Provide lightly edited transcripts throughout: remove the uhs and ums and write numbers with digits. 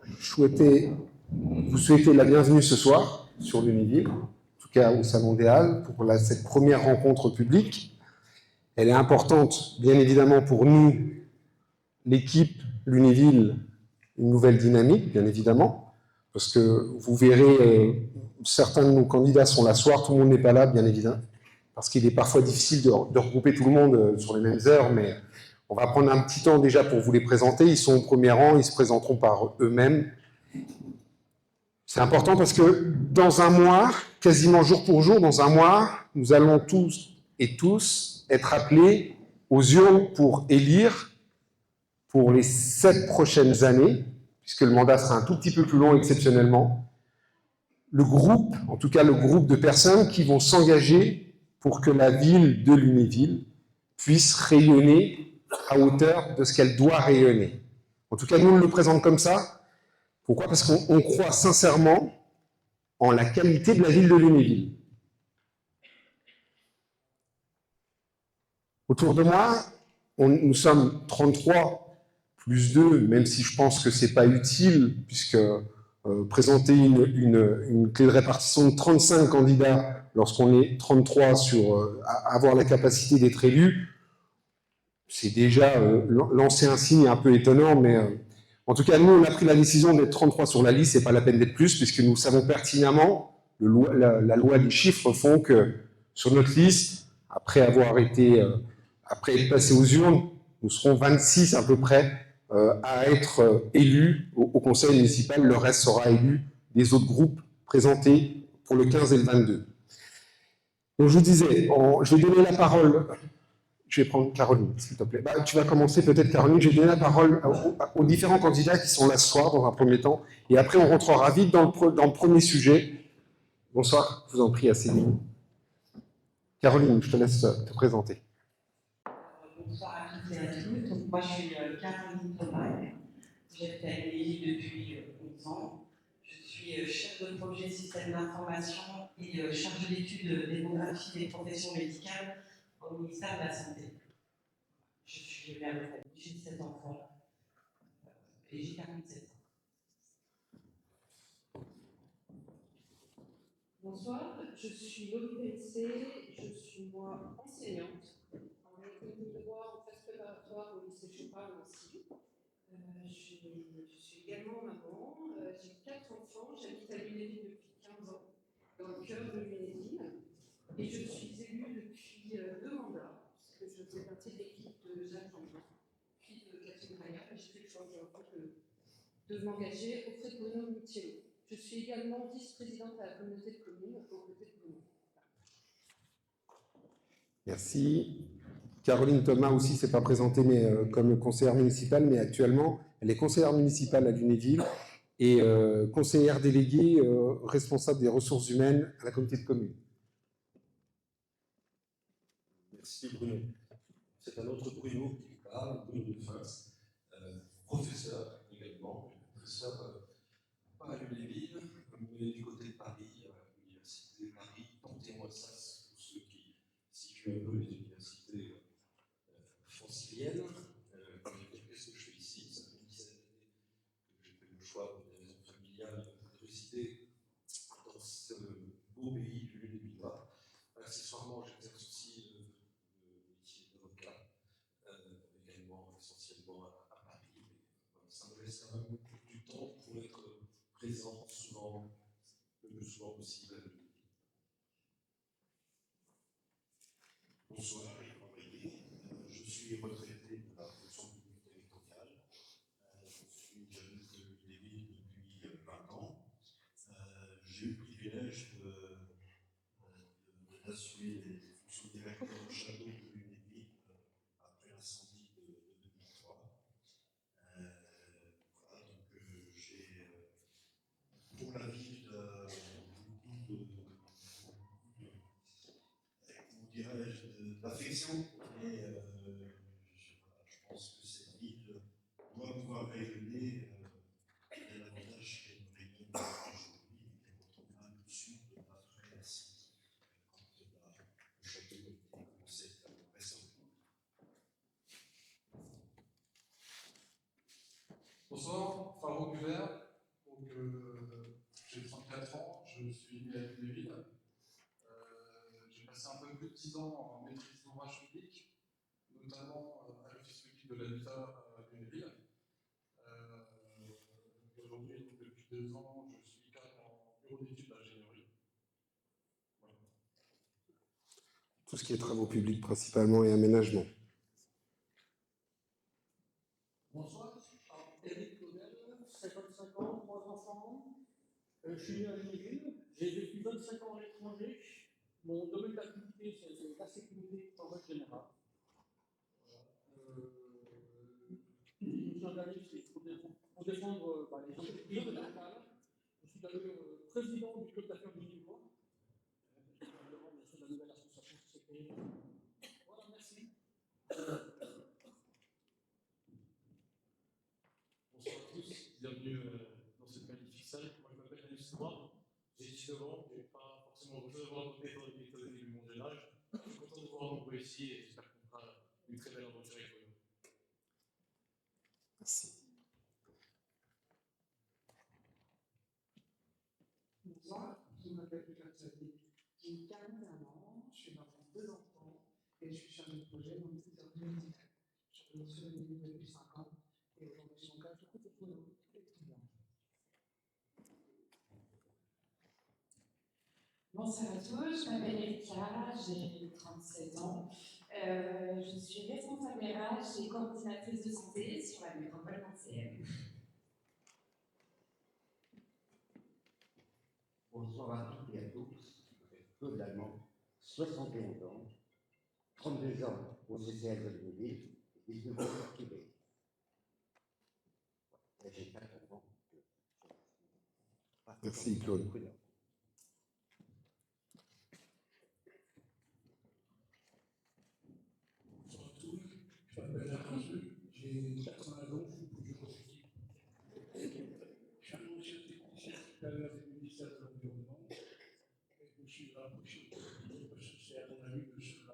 vous souhaiter la bienvenue ce soir sur l'Univille, en tout cas au Salon des Halles, pour cette première rencontre publique. Elle est importante, bien évidemment, pour nous, l'équipe, l'Univille, une nouvelle dynamique, bien évidemment, parce que vous verrez, certains de nos candidats sont là ce soir, tout le monde n'est pas là, bien évidemment, parce qu'il est parfois difficile de regrouper tout le monde sur les mêmes heures, mais on va prendre un petit temps déjà pour vous les présenter. Ils sont au premier rang, ils se présenteront par eux-mêmes. C'est important parce que dans un mois, quasiment jour pour jour, dans un mois, nous allons tous et tous être appelés aux urnes pour élire pour les 7 prochaines années, puisque le mandat sera un tout petit peu plus long exceptionnellement, le groupe, en tout cas le groupe de personnes qui vont s'engager pour que la ville de Lunéville puisse rayonner à hauteur de ce qu'elle doit rayonner. En tout cas, nous, on le présente comme ça. Pourquoi ? Parce qu'on croit sincèrement en la qualité de la ville de Lunéville. Autour de moi, nous sommes 33 plus 2, même si je pense que ce n'est pas utile, puisque présenter une clé de répartition de 35 candidats lorsqu'on est 33 sur avoir la capacité d'être élu, c'est déjà lancer un signe un peu étonnant, mais en tout cas, nous, on a pris la décision d'être 33 sur la liste, c'est pas la peine d'être plus, puisque nous savons pertinemment, la loi des chiffres font que sur notre liste, après être passé aux urnes, nous serons 26 à peu près à être élus au conseil municipal. Le reste sera élu des autres groupes présentés pour le 15 et le 22. Donc je vous disais, je vais donner la parole. Je vais prendre Caroline, s'il te plaît. Tu vas commencer peut-être, Caroline. Je vais donner la parole aux différents candidats qui sont là ce soir, dans un premier temps. Et après, on rentrera vite dans le premier sujet. Bonsoir, je vous en prie, Céline. Caroline, je te laisse te présenter. Bonsoir à toutes et à tous. Donc, moi, je suis Caroline Thomas. J'habite à Lunéville depuis 11 ans. Je suis chef de projet système d'information et chargée d'études démographiques et professions médicales au ministère de la Santé. Je suis mère de famille, j'ai 17 enfants et j'ai 47 ans. Bonsoir, je suis Laurie Pelletier, je suis moi enseignante en école de droit en classe préparatoire au lycée Chopin aussi. Je suis également maman, j'ai 4 enfants, j'habite à Lunéville depuis 15 ans, dans le cœur de Lunéville, et je suis élue depuis 2 mandats, parce que je fais partie de l'équipe de Jacques Jean-Jean, puis de Catherine Maillard, et j'ai fait le choix de m'engager auprès de Bruno Mutiello. Je suis également vice-présidente à la communauté de communes aux côtés de Bruno. Merci. Caroline Thomas aussi ne s'est pas présentée comme conseillère municipale, mais actuellement, elle est conseillère municipale à Lunéville et conseillère déléguée responsable des ressources humaines à la communauté de communes. Merci Bruno. C'est un autre Bruno qui parle, Bruno de Fens, professeur également, professeur pas à Lunéville, mais du côté de Paris, à l'université de Paris, Panthéon-Assas, pour ceux qui situent un peu les universités franciliennes. Qu'est-ce que je fais ici? Ça fait une dizaine d'années que j'ai fait le choix pour des raisons familiales de résider dans ce beau pays du Lunévillois. Accessoirement, j'exerce aussi le métier d'avocat, également essentiellement à Paris. Mais ça me laisse quand même du temps pour être présent souvent, le plus souvent possible à Lunéville. Bonsoir, je suis retraité de la fonction publique territoriale. J'habite Lunéville depuis 20 ans. J'ai eu le privilège d'assumer les fonctions de directeur au château de Lunéville après l'incendie de 2003. Voilà, donc j'ai pour la ville d'affection et je pense que cette ville doit pouvoir rayonner de l'avantage qu'elle rayonne aujourd'hui et qu'elle retrouvera le sud de notre récit quand le château a été commencé récemment. Bonsoir, Laurent Guvert, donc, j'ai 34 ans, je suis né à Lunéville. J'ai passé un peu plus de 10 ans en maîtrise d'ouvrage public, notamment à l'Office public de l'habitat à Lunéville. Aujourd'hui, donc, depuis 2 ans, je suis cadre en bureau d'études d'ingénierie. Voilà. Tout ce qui est travaux publics principalement et aménagement. Bonsoir, Eric Claudel, 55 ans, 3 enfants. Je suis né à Lunéville, j'ai vécu 25 ans à l'étranger. Mon domaine d'activité, c'est la sécurité en règle générale. Je me suis engagé pour défendre les entreprises locales. Je suis d'ailleurs président du club d'affaires du Niveau. Je suis de la nouvelle association qui s'est créée. Voilà, merci. Bonsoir à tous, bienvenue dans cette magnifique salle. Moi je m'appelle Daniel Souma, j'ai 19 ans, je n'ai pas forcément beaucoup de choses à raconter dans les méthodes de mon jeune âge. Je suis content de vous voir nombreux ici et j'espère qu'on fera une très belle aventure avec vous. Merci. Bonsoir, je m'appelle Lucas Sadi, j'ai 41 ans, je suis maman de 2 enfants et je suis chargée de projet dans le secteur du médical. Je suis sur le niveau depuis 5 ans et aujourd'hui je m'engage beaucoup de boulot et tout bien. Bonsoir à tous, je m'appelle Erika, j'ai 37 ans. Je suis responsable RH et coordinatrice de santé sur la métropole marseillaise. Bonsoir à toutes et à tous. Claude Lallemand, 71 ans, 32 ans au CCL de Lunéville et 19 ans au Québec. J'ai 4 enfants. Merci Claude. Bonsoir à tous, je m'appelle Jacques, j'ai 80 ans, je suis bureau d'équipe. Je suis un ancien technicien supérieur du ministère de l'Environnement et je suis rapproché de c'est à mon ami de ce là.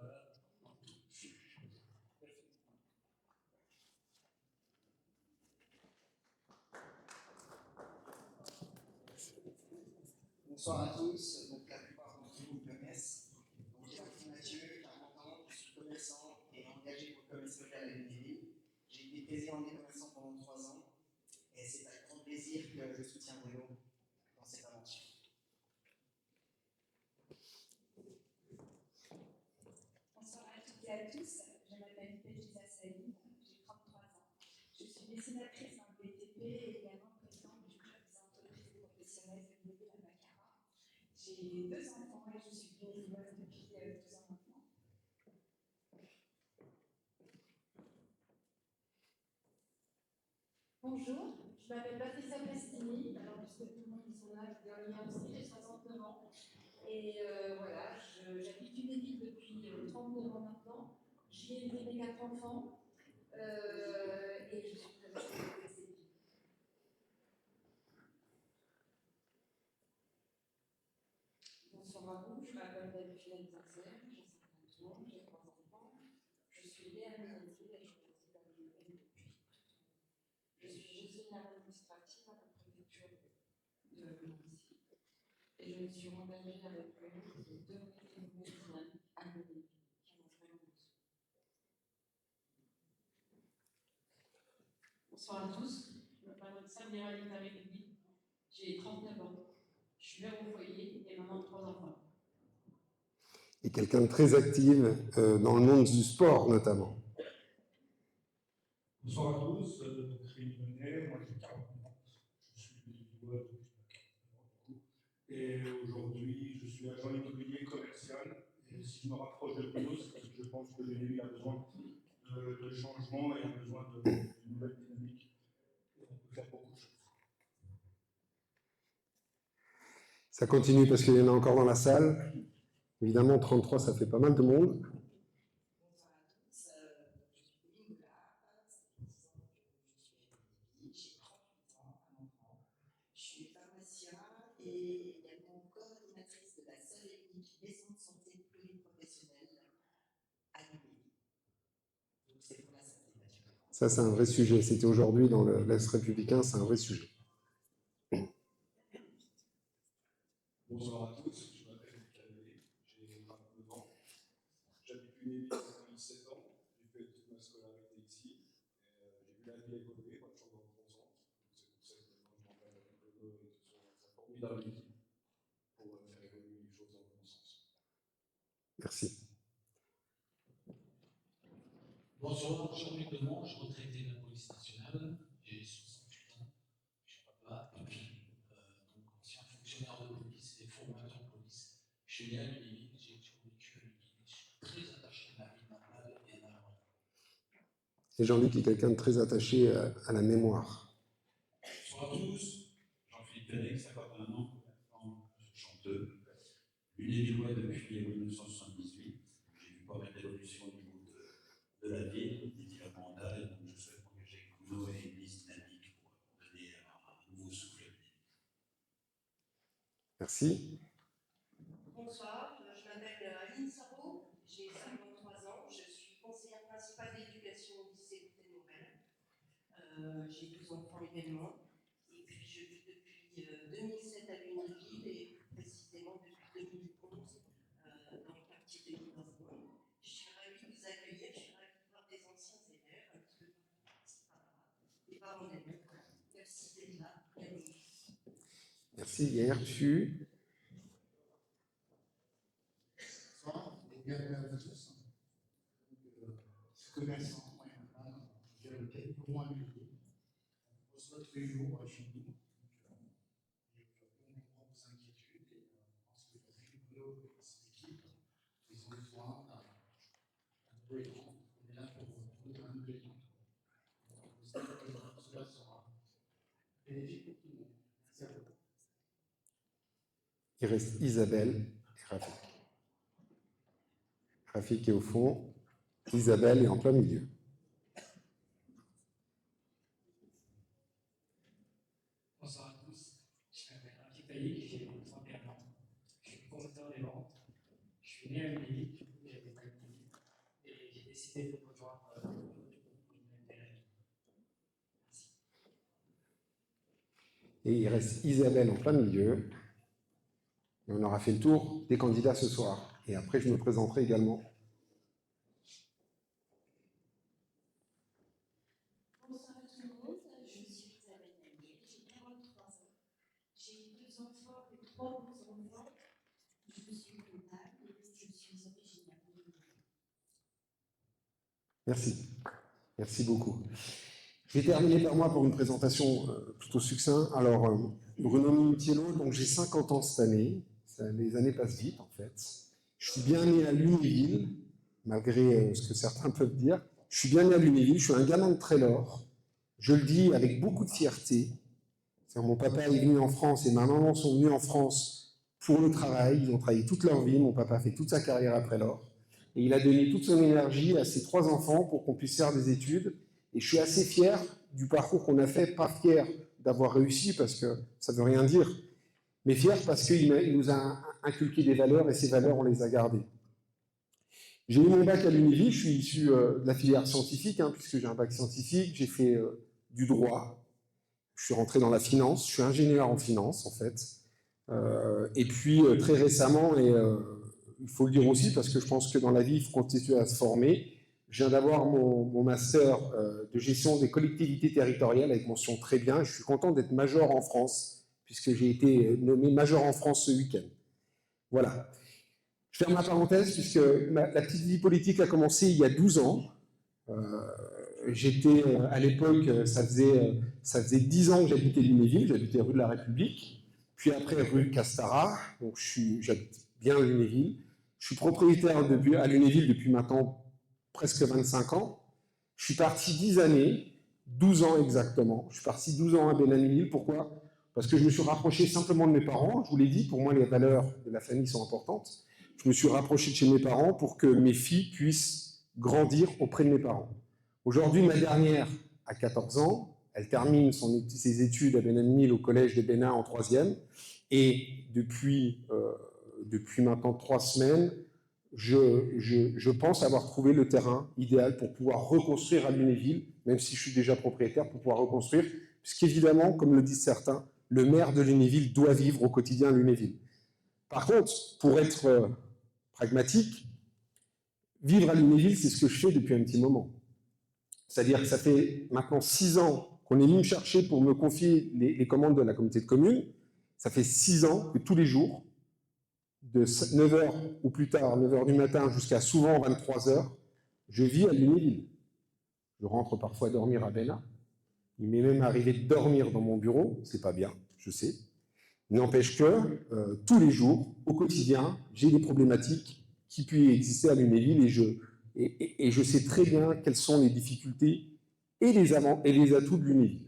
Bonsoir à tous, donc la plupart d'entre vous me connaissent. Donc, je m'appelle Mathieu, 40 ans, je suis commerçant et engagé pour le commerce local à Lunéville. J'ai été président des commerçants pendant 3 ans et c'est avec grand plaisir que je soutiens Bruno dans cette aventure. Bonsoir à toutes et à tous, je m'appelle Pétisa Saïd, j'ai 33 ans. Je suis dessinatrice dans le BTP et également présidente du club des entreprises professionnelles de Lunéville à Baccarat. J'ai 2 enfants et je suis bénévole depuis 2 ans maintenant. Bonjour, je m'appelle Patricia Plastini, alors puisque tout le monde dit son âge, je vais en aussi, j'ai 69 ans. Et voilà, j'habite Lunéville depuis 39 ans maintenant. J'y ai élevé mes 4 enfants et je suis très heureuse de ces vies. Bonsoir à vous, je m'appelle Delphine Zanzer, j'ai 50 ans, j'ai 3 enfants. Je suis née à Lunéville et je réside à Lunéville depuis. Je suis gestionnaire administrative à la préfecture de Nancy. Et je me suis engagée avec eux de donner une médecine à Lunéville, qui m'ont fait honte. Bonsoir à tous, je m'appelle Samira Litari, j'ai 39 ans, je suis mère au foyer et maman de 3 enfants. Et quelqu'un de très active dans le monde du sport notamment. Bonsoir à tous, Rémi Menet, moi j'ai 40 ans, je suis bénévole depuis 40 ans. Et aujourd'hui, je suis agent immobilier commercial. Et si je me rapproche de Bruno, c'est parce que je pense que Lunéville a besoin de changement et a besoin d'une nouvelle dynamique. Et on peut faire beaucoup de choses. Ça continue parce qu'il y en a encore dans la salle. Évidemment, 33, ça fait pas mal de monde. Bonsoir à tous, je suis Pauline Goulard, ça fait 10 ans que je suis à Lunéville, j'ai 38 ans, un enfant. Je suis pharmacien et également coordinatrice de la seule et unique maison de santé pluriprofessionnelle à Lunéville. Donc c'est pour la santé naturelle. Ça, c'est un vrai sujet. C'était aujourd'hui dans l'Est républicain, c'est un vrai sujet. Bonsoir à tous, je m'appelle Michael, j'ai 29 ans. J'habite Lunéville depuis 7 ans, j'ai fait toute ma scolarité ici. J'ai vu la vie évoluer, moi je suis dans le bon sens. C'est pour ça que je m'engage avec le et que ce soit une formidable équipe pour faire évoluer les choses dans le bon sens. Merci. Bonjour, Jean-Luc Demont, je suis retraité de la police nationale, j'ai 68 ans, je suis papa, donc ancien fonctionnaire de police et formateur de police. Je suis né à Lunéville, j'ai toujours vécu à Lunéville, je suis très attaché à la vie normale et à la loi. Et Jean-Luc est quelqu'un de très attaché à la mémoire. Bonsoir à tous, Jean-Philippe Pérec, 51 ans, chanteur, Lunévillois depuis 1978. J'ai vu pas mal d'évolution au niveau de la ville, des divers mandats, et donc je souhaite m'engager avec Bruno et Église dynamique pour donner un nouveau souffle. Merci. Bonsoir, je m'appelle Aline Sarrault, j'ai 53 ans, je suis conseillère principale d'éducation au lycée Boutet-Morel. J'ai 2 enfants également, et puis je vis depuis 2007 à Lunéville et précisément depuis 2011 dans le quartier des Mines. Je suis ravie de vous accueillir, je suis ravie de voir des anciens élèves, un petit peu des parents d'élèves. Merci d'être là. Merci. Hier, tu... Bonsoir et bienvenue à tous. Commerçant, je viens de Pays pour moi à Lunéville. On reçoit tous les jours chez nous. Et aujourd'hui, on comprend vos inquiétudes et on pense que Bruno et ses équipes, ils ont besoin d'un nouvel élan. On est là pour donner un nouvel élan. Cela sera bénéfique pour tout le monde. Merci à vous. Il reste Isabelle et Rafik. Rafik est au fond, Isabelle est en plein milieu. Bonsoir à tous, je m'appelle Rafik Taïk, j'ai 31 ans, je suis concepteur des ventes, je suis né à Lunéville, du coup j'habite à Lunéville, et j'ai décidé de rejoindre Merci. Et il reste Isabelle en plein milieu. Et on aura fait le tour des candidats ce soir. Et après, je me présenterai également. Bonsoir à tout le monde, je suis Isabelle Daniel, j'ai 43 ans, j'ai 2 enfants et 3 beaux-enfants, je suis comptable et je suis originaire de Lunéville. Merci. Merci beaucoup. Je vais terminer par moi pour une présentation plutôt succincte. Alors, Bruno Minutiello, donc j'ai 50 ans cette année. Les années passent vite, en fait. Je suis bien né à Lunéville, malgré ce que certains peuvent dire. Je suis bien né à Lunéville, je suis un gamin de Trélor. Je le dis avec beaucoup de fierté. Mon papa est venu en France et ma maman sont venus en France pour le travail. Ils ont travaillé toute leur vie. Mon papa a fait toute sa carrière à Trélor. Et il a donné toute son énergie à ses 3 enfants pour qu'on puisse faire des études. Et je suis assez fier du parcours qu'on a fait, pas fier d'avoir réussi parce que ça ne veut rien dire, mais fier parce qu'il nous a inculqué des valeurs et ces valeurs, on les a gardées. J'ai eu mon bac à Lunéville, je suis issu de la filière scientifique, puisque j'ai un bac scientifique, j'ai fait du droit, je suis rentré dans la finance, je suis ingénieur en finance en fait, et puis très récemment, et il faut le dire aussi parce que je pense que dans la vie, il faut continuer à se former, je viens d'avoir mon master de gestion des collectivités territoriales avec mention très bien, et je suis content d'être major en France, puisque j'ai été nommé major en France ce week-end. Voilà. Je ferme ma parenthèse, puisque la petite vie politique a commencé il y a 12 ans. J'étais, à l'époque, ça faisait 10 ans que j'habitais Lunéville, j'habitais rue de la République, puis après rue Castarat, donc j'habite bien Lunéville. Je suis propriétaire à Lunéville depuis maintenant presque 25 ans. Je suis parti 10 années, 12 ans exactement. Je suis parti 12 ans à Bénamil. Pourquoi ? Parce que je me suis rapproché simplement de mes parents. Je vous l'ai dit, pour moi, les valeurs de la famille sont importantes. Je me suis rapproché de chez mes parents pour que mes filles puissent grandir auprès de mes parents. Aujourd'hui, ma dernière a 14 ans. Elle termine ses études à Bénamil au collège de Bénin en 3e. Et depuis maintenant 3 semaines, je pense avoir trouvé le terrain idéal pour pouvoir reconstruire à Lunéville, même si je suis déjà propriétaire, pour pouvoir reconstruire, puisqu'évidemment, comme le disent certains, le maire de Lunéville doit vivre au quotidien à Lunéville. Par contre, pour être pragmatique, vivre à Lunéville, c'est ce que je fais depuis un petit moment. C'est-à-dire que ça fait maintenant 6 ans qu'on est venu me chercher pour me confier les commandes de la communauté de communes. Ça fait 6 ans que tous les jours, de 9h ou plus tard, 9h du matin jusqu'à souvent 23h, je vis à Lunéville. Je rentre parfois dormir à Béna. Il m'est même arrivé de dormir dans mon bureau, c'est pas bien, je sais. N'empêche que tous les jours, au quotidien, j'ai des problématiques qui puissent exister à Lunéville et je sais très bien quelles sont les difficultés et les atouts de Lunéville.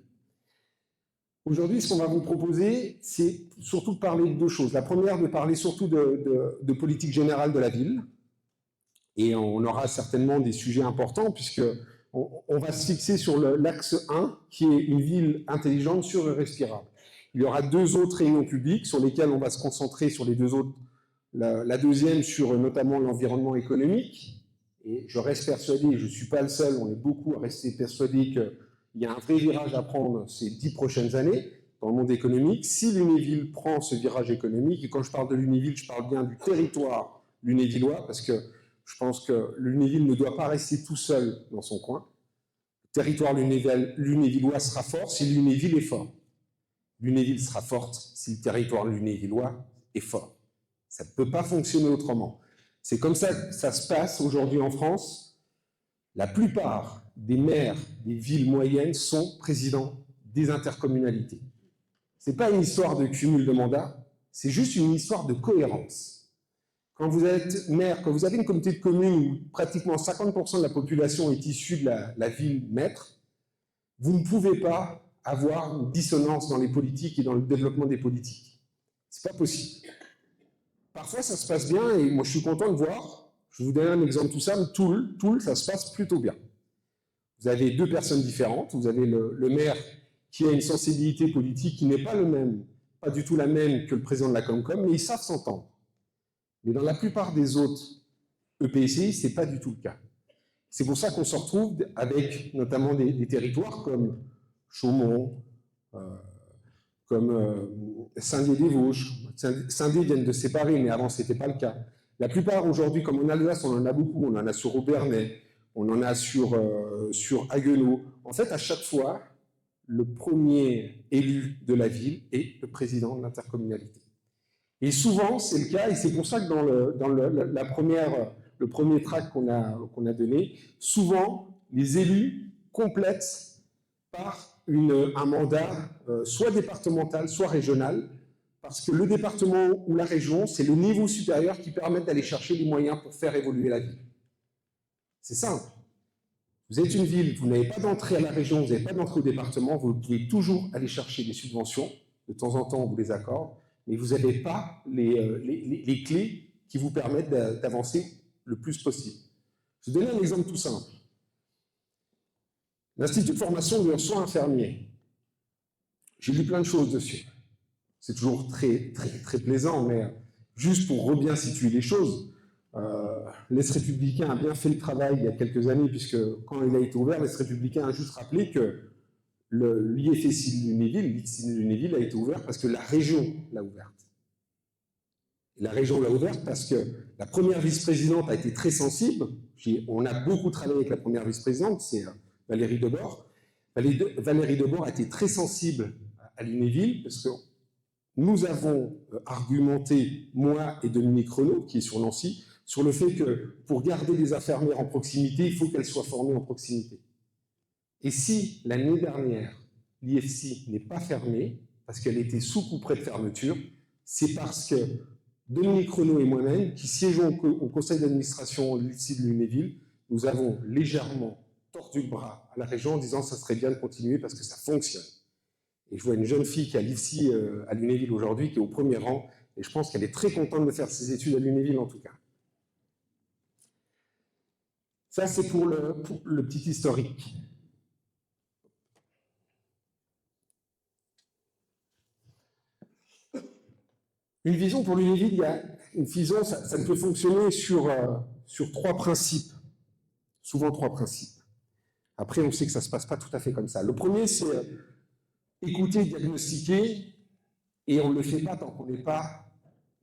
Aujourd'hui, ce qu'on va vous proposer, c'est surtout de parler de 2 choses. La première, de parler surtout de politique générale de la ville. Et on aura certainement des sujets importants, puisqu'on va se fixer sur l'axe 1, qui est une ville intelligente, sûre et respirable. Il y aura 2 autres réunions publiques sur lesquelles on va se concentrer sur les 2 autres. La deuxième sur notamment l'environnement économique. Et je reste persuadé, et je ne suis pas le seul, on est beaucoup à rester persuadé qu'il y a un vrai virage à prendre ces 10 prochaines années dans le monde économique. Si Lunéville prend ce virage économique, et quand je parle de Lunéville, je parle bien du territoire lunévillois, parce que je pense que Lunéville ne doit pas rester tout seul dans son coin. Le territoire lunévillois sera fort si Lunéville est fort. Lunéville sera forte si le territoire lunévillois est fort. Ça ne peut pas fonctionner autrement. C'est comme ça que ça se passe aujourd'hui en France. La plupart des maires des villes moyennes sont présidents des intercommunalités. Ce n'est pas une histoire de cumul de mandats, c'est juste une histoire de cohérence. Quand vous êtes maire, quand vous avez une communauté de communes où pratiquement 50% de la population est issue de la ville maître, vous ne pouvez pas avoir une dissonance dans les politiques et dans le développement des politiques. Ce n'est pas possible. Parfois, ça se passe bien, et moi, je suis content de voir. Je vais vous donner un exemple tout simple. Toul, ça se passe plutôt bien. Vous avez 2 personnes différentes. Vous avez le maire qui a une sensibilité politique qui n'est pas pas du tout la même que le président de la Comcom, mais ils savent s'entendre. Mais dans la plupart des autres EPCI, ce n'est pas du tout le cas. C'est pour ça qu'on se retrouve avec notamment des territoires comme Chaumont, comme Saint-Dié-des-Vosges. Saint-Dié viennent de se séparer, mais avant, ce n'était pas le cas. La plupart, aujourd'hui, comme en Alsace, on en a beaucoup. On en a sur Aubernais, on en a sur Haguenau. En fait, à chaque fois, le premier élu de la ville est le président de l'intercommunalité. Et souvent, c'est le cas, et c'est pour ça que dans le premier tract qu'on a donné, souvent, les élus complètent par un mandat soit départemental, soit régional, parce que le département ou la région, c'est le niveau supérieur qui permet d'aller chercher les moyens pour faire évoluer la ville. C'est simple. Vous êtes une ville, vous n'avez pas d'entrée à la région, vous n'avez pas d'entrée au département, vous pouvez toujours aller chercher des subventions, de temps en temps on vous les accorde, mais vous n'avez pas les clés qui vous permettent d'avancer le plus possible. Je vais vous donner un exemple tout simple. L'Institut de formation de soins infirmiers. J'ai lu plein de choses dessus. C'est toujours très, très, très plaisant, mais juste pour bien situer les choses, l'Est républicain a bien fait le travail il y a quelques années, puisque quand il a été ouvert, l'Est républicain a juste rappelé que l'IFSI de Lunéville a été ouvert parce que la région l'a ouverte. Et la région l'a ouverte parce que la première vice-présidente a été très sensible. On a beaucoup travaillé avec la première vice-présidente, c'est Valérie Debord. Valérie Debord a été très sensible à Lunéville parce que nous avons argumenté, moi et Dominique Renaud, qui est sur Nancy, sur le fait que pour garder des infirmières en proximité, il faut qu'elles soient formées en proximité. Et si l'année dernière, l'IFSI n'est pas fermée, parce qu'elle était sous couperet de fermeture, c'est parce que Dominique Renaud et moi-même, qui siégeons au conseil d'administration de l'IFSI de Lunéville, nous avons légèrement tordu le bras à la région en disant que ça serait bien de continuer parce que ça fonctionne. Et je vois une jeune fille qui a l'IFSI à Lunéville aujourd'hui, qui est au premier rang, et je pense qu'elle est très contente de faire ses études à Lunéville en tout cas. Ça, c'est pour le petit historique. Une vision pour Lunéville, il y a une vision, ça ne peut fonctionner sur 3 principes, souvent 3 principes. Après, on sait que ça ne se passe pas tout à fait comme ça. Le premier, c'est écouter, diagnostiquer, et on ne le fait pas tant qu'on n'est pas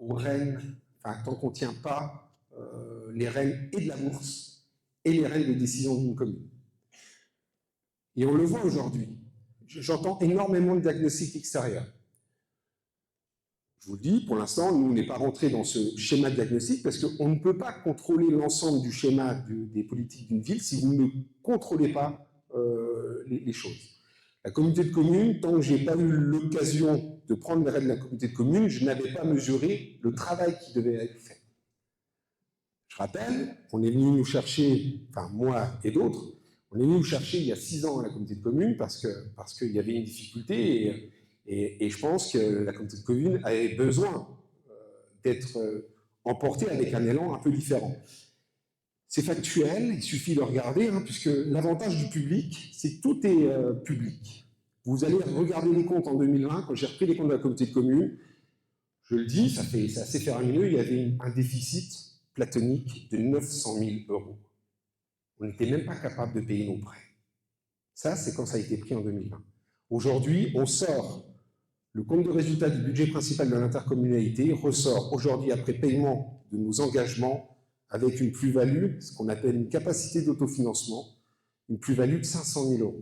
aux rênes, enfin, tant qu'on ne tient pas les rênes et de la bourse et les rênes de décision d'une commune. Et on le voit aujourd'hui. J'entends énormément de diagnostics extérieurs. Je vous le dis, pour l'instant, nous, on n'est pas rentré dans ce schéma de diagnostic parce qu'on ne peut pas contrôler l'ensemble du schéma des politiques d'une ville si vous ne contrôlez pas les choses. La communauté de communes, tant que je n'ai pas eu l'occasion de prendre les règles de la communauté de communes, je n'avais pas mesuré le travail qui devait être fait. Je rappelle, on est venu nous chercher, enfin moi et d'autres, on est venu nous chercher il y a 6 ans à la communauté de communes parce qu'il y avait une difficulté et je pense que la communauté de communes avait besoin d'être emportée avec un élan un peu différent. C'est factuel, il suffit de regarder, puisque l'avantage du public, c'est que tout est public. Vous allez regarder les comptes en 2020, quand j'ai repris les comptes de la communauté de communes, je le dis, c'est assez faramineux, il y avait un déficit platonique de 900 000 €. On n'était même pas capable de payer nos prêts. Ça, c'est quand ça a été pris en 2020. Aujourd'hui, on sort, le compte de résultat du budget principal de l'intercommunalité ressort aujourd'hui après paiement de nos engagements avec une plus-value, ce qu'on appelle une capacité d'autofinancement, une plus-value de 500 000 €.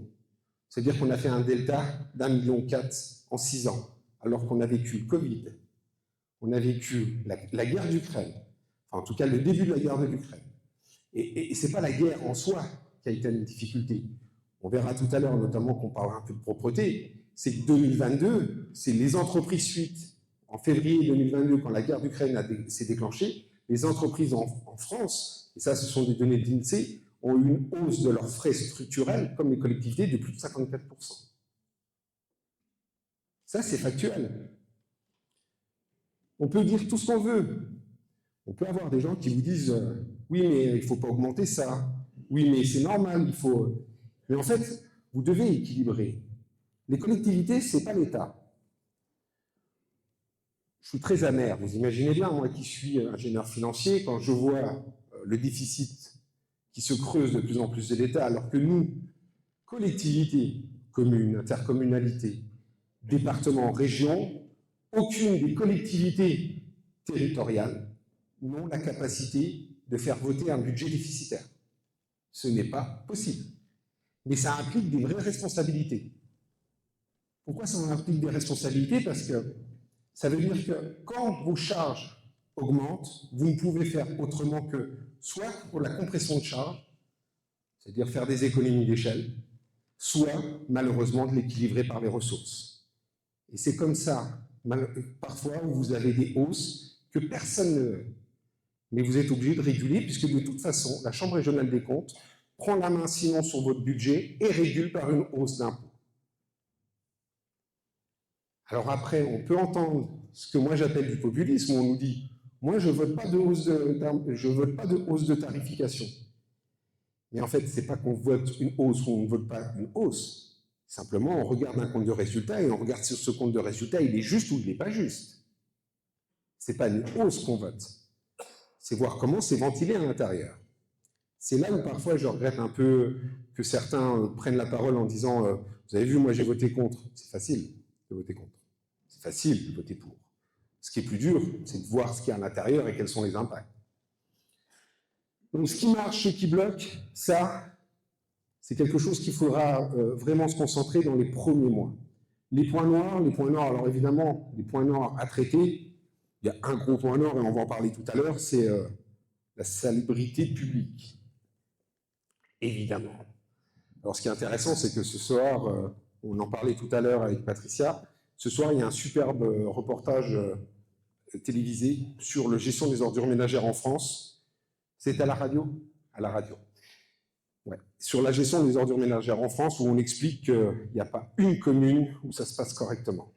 C'est-à-dire qu'on a fait un delta d'1,4 million en 6 ans, alors qu'on a vécu le Covid, on a vécu la guerre d'Ukraine, enfin en tout cas le début de la guerre de l'Ukraine. Et ce n'est pas la guerre en soi qui a été une difficulté. On verra tout à l'heure, notamment qu'on parlera un peu de propreté, c'est que 2022, c'est les entreprises suite, en février 2022, quand la guerre d'Ukraine s'est déclenchée, les entreprises en France, et ça ce sont des données de l'INSEE, ont eu une hausse de leurs frais structurels, comme les collectivités, de plus de 54%. Ça, c'est factuel. On peut dire tout ce qu'on veut. On peut avoir des gens qui vous disent oui, mais il ne faut pas augmenter ça. Oui, mais c'est normal, il faut... Mais en fait, vous devez équilibrer. Les collectivités, ce n'est pas l'État. Je suis très amer. Vous imaginez bien, moi qui suis ingénieur financier, quand je vois le déficit qui se creuse de plus en plus de l'État, alors que nous, collectivités, communes, intercommunalités, départements, régions, aucune des collectivités territoriales n'ont la capacité de faire voter un budget déficitaire. Ce n'est pas possible. Mais ça implique des vraies responsabilités. Pourquoi ça implique des responsabilités? Parce que ça veut dire que quand vos charges augmentent, vous ne pouvez faire autrement que soit pour la compression de charges, c'est-à-dire faire des économies d'échelle, soit malheureusement de l'équilibrer par les ressources. Et c'est comme ça, parfois, où vous avez des hausses que personne ne veut. Mais vous êtes obligé de réguler, puisque de toute façon, la Chambre régionale des comptes prend la main sinon sur votre budget et régule par une hausse d'impôts. Alors après, on peut entendre ce que moi j'appelle du populisme, où on nous dit « moi je ne vote pas de hausse de tarification ». Mais en fait, ce n'est pas qu'on vote une hausse ou on ne vote pas une hausse. Simplement, on regarde un compte de résultat et on regarde sur ce compte de résultat, il est juste ou il n'est pas juste. Ce n'est pas une hausse qu'on vote. C'est voir comment c'est ventilé à l'intérieur. C'est là où parfois je regrette un peu que certains prennent la parole en disant vous avez vu, moi j'ai voté contre. C'est facile de voter contre. C'est facile de voter pour. Ce qui est plus dur, c'est de voir ce qu'il y a à l'intérieur et quels sont les impacts. Donc ce qui marche, ce qui bloque, ça, c'est quelque chose qu'il faudra vraiment se concentrer dans les premiers mois. Les points noirs, alors évidemment, les points noirs à traiter, il y a un gros point noir, et on va en parler tout à l'heure, c'est la salubrité publique. Évidemment. Alors ce qui est intéressant, c'est que ce soir, on en parlait tout à l'heure avec Patricia, ce soir, il y a un superbe reportage télévisé sur la gestion des ordures ménagères en France. C'est à la radio? À la radio. Ouais. Sur la gestion des ordures ménagères en France, où on explique qu'il n'y a pas une commune où ça se passe correctement.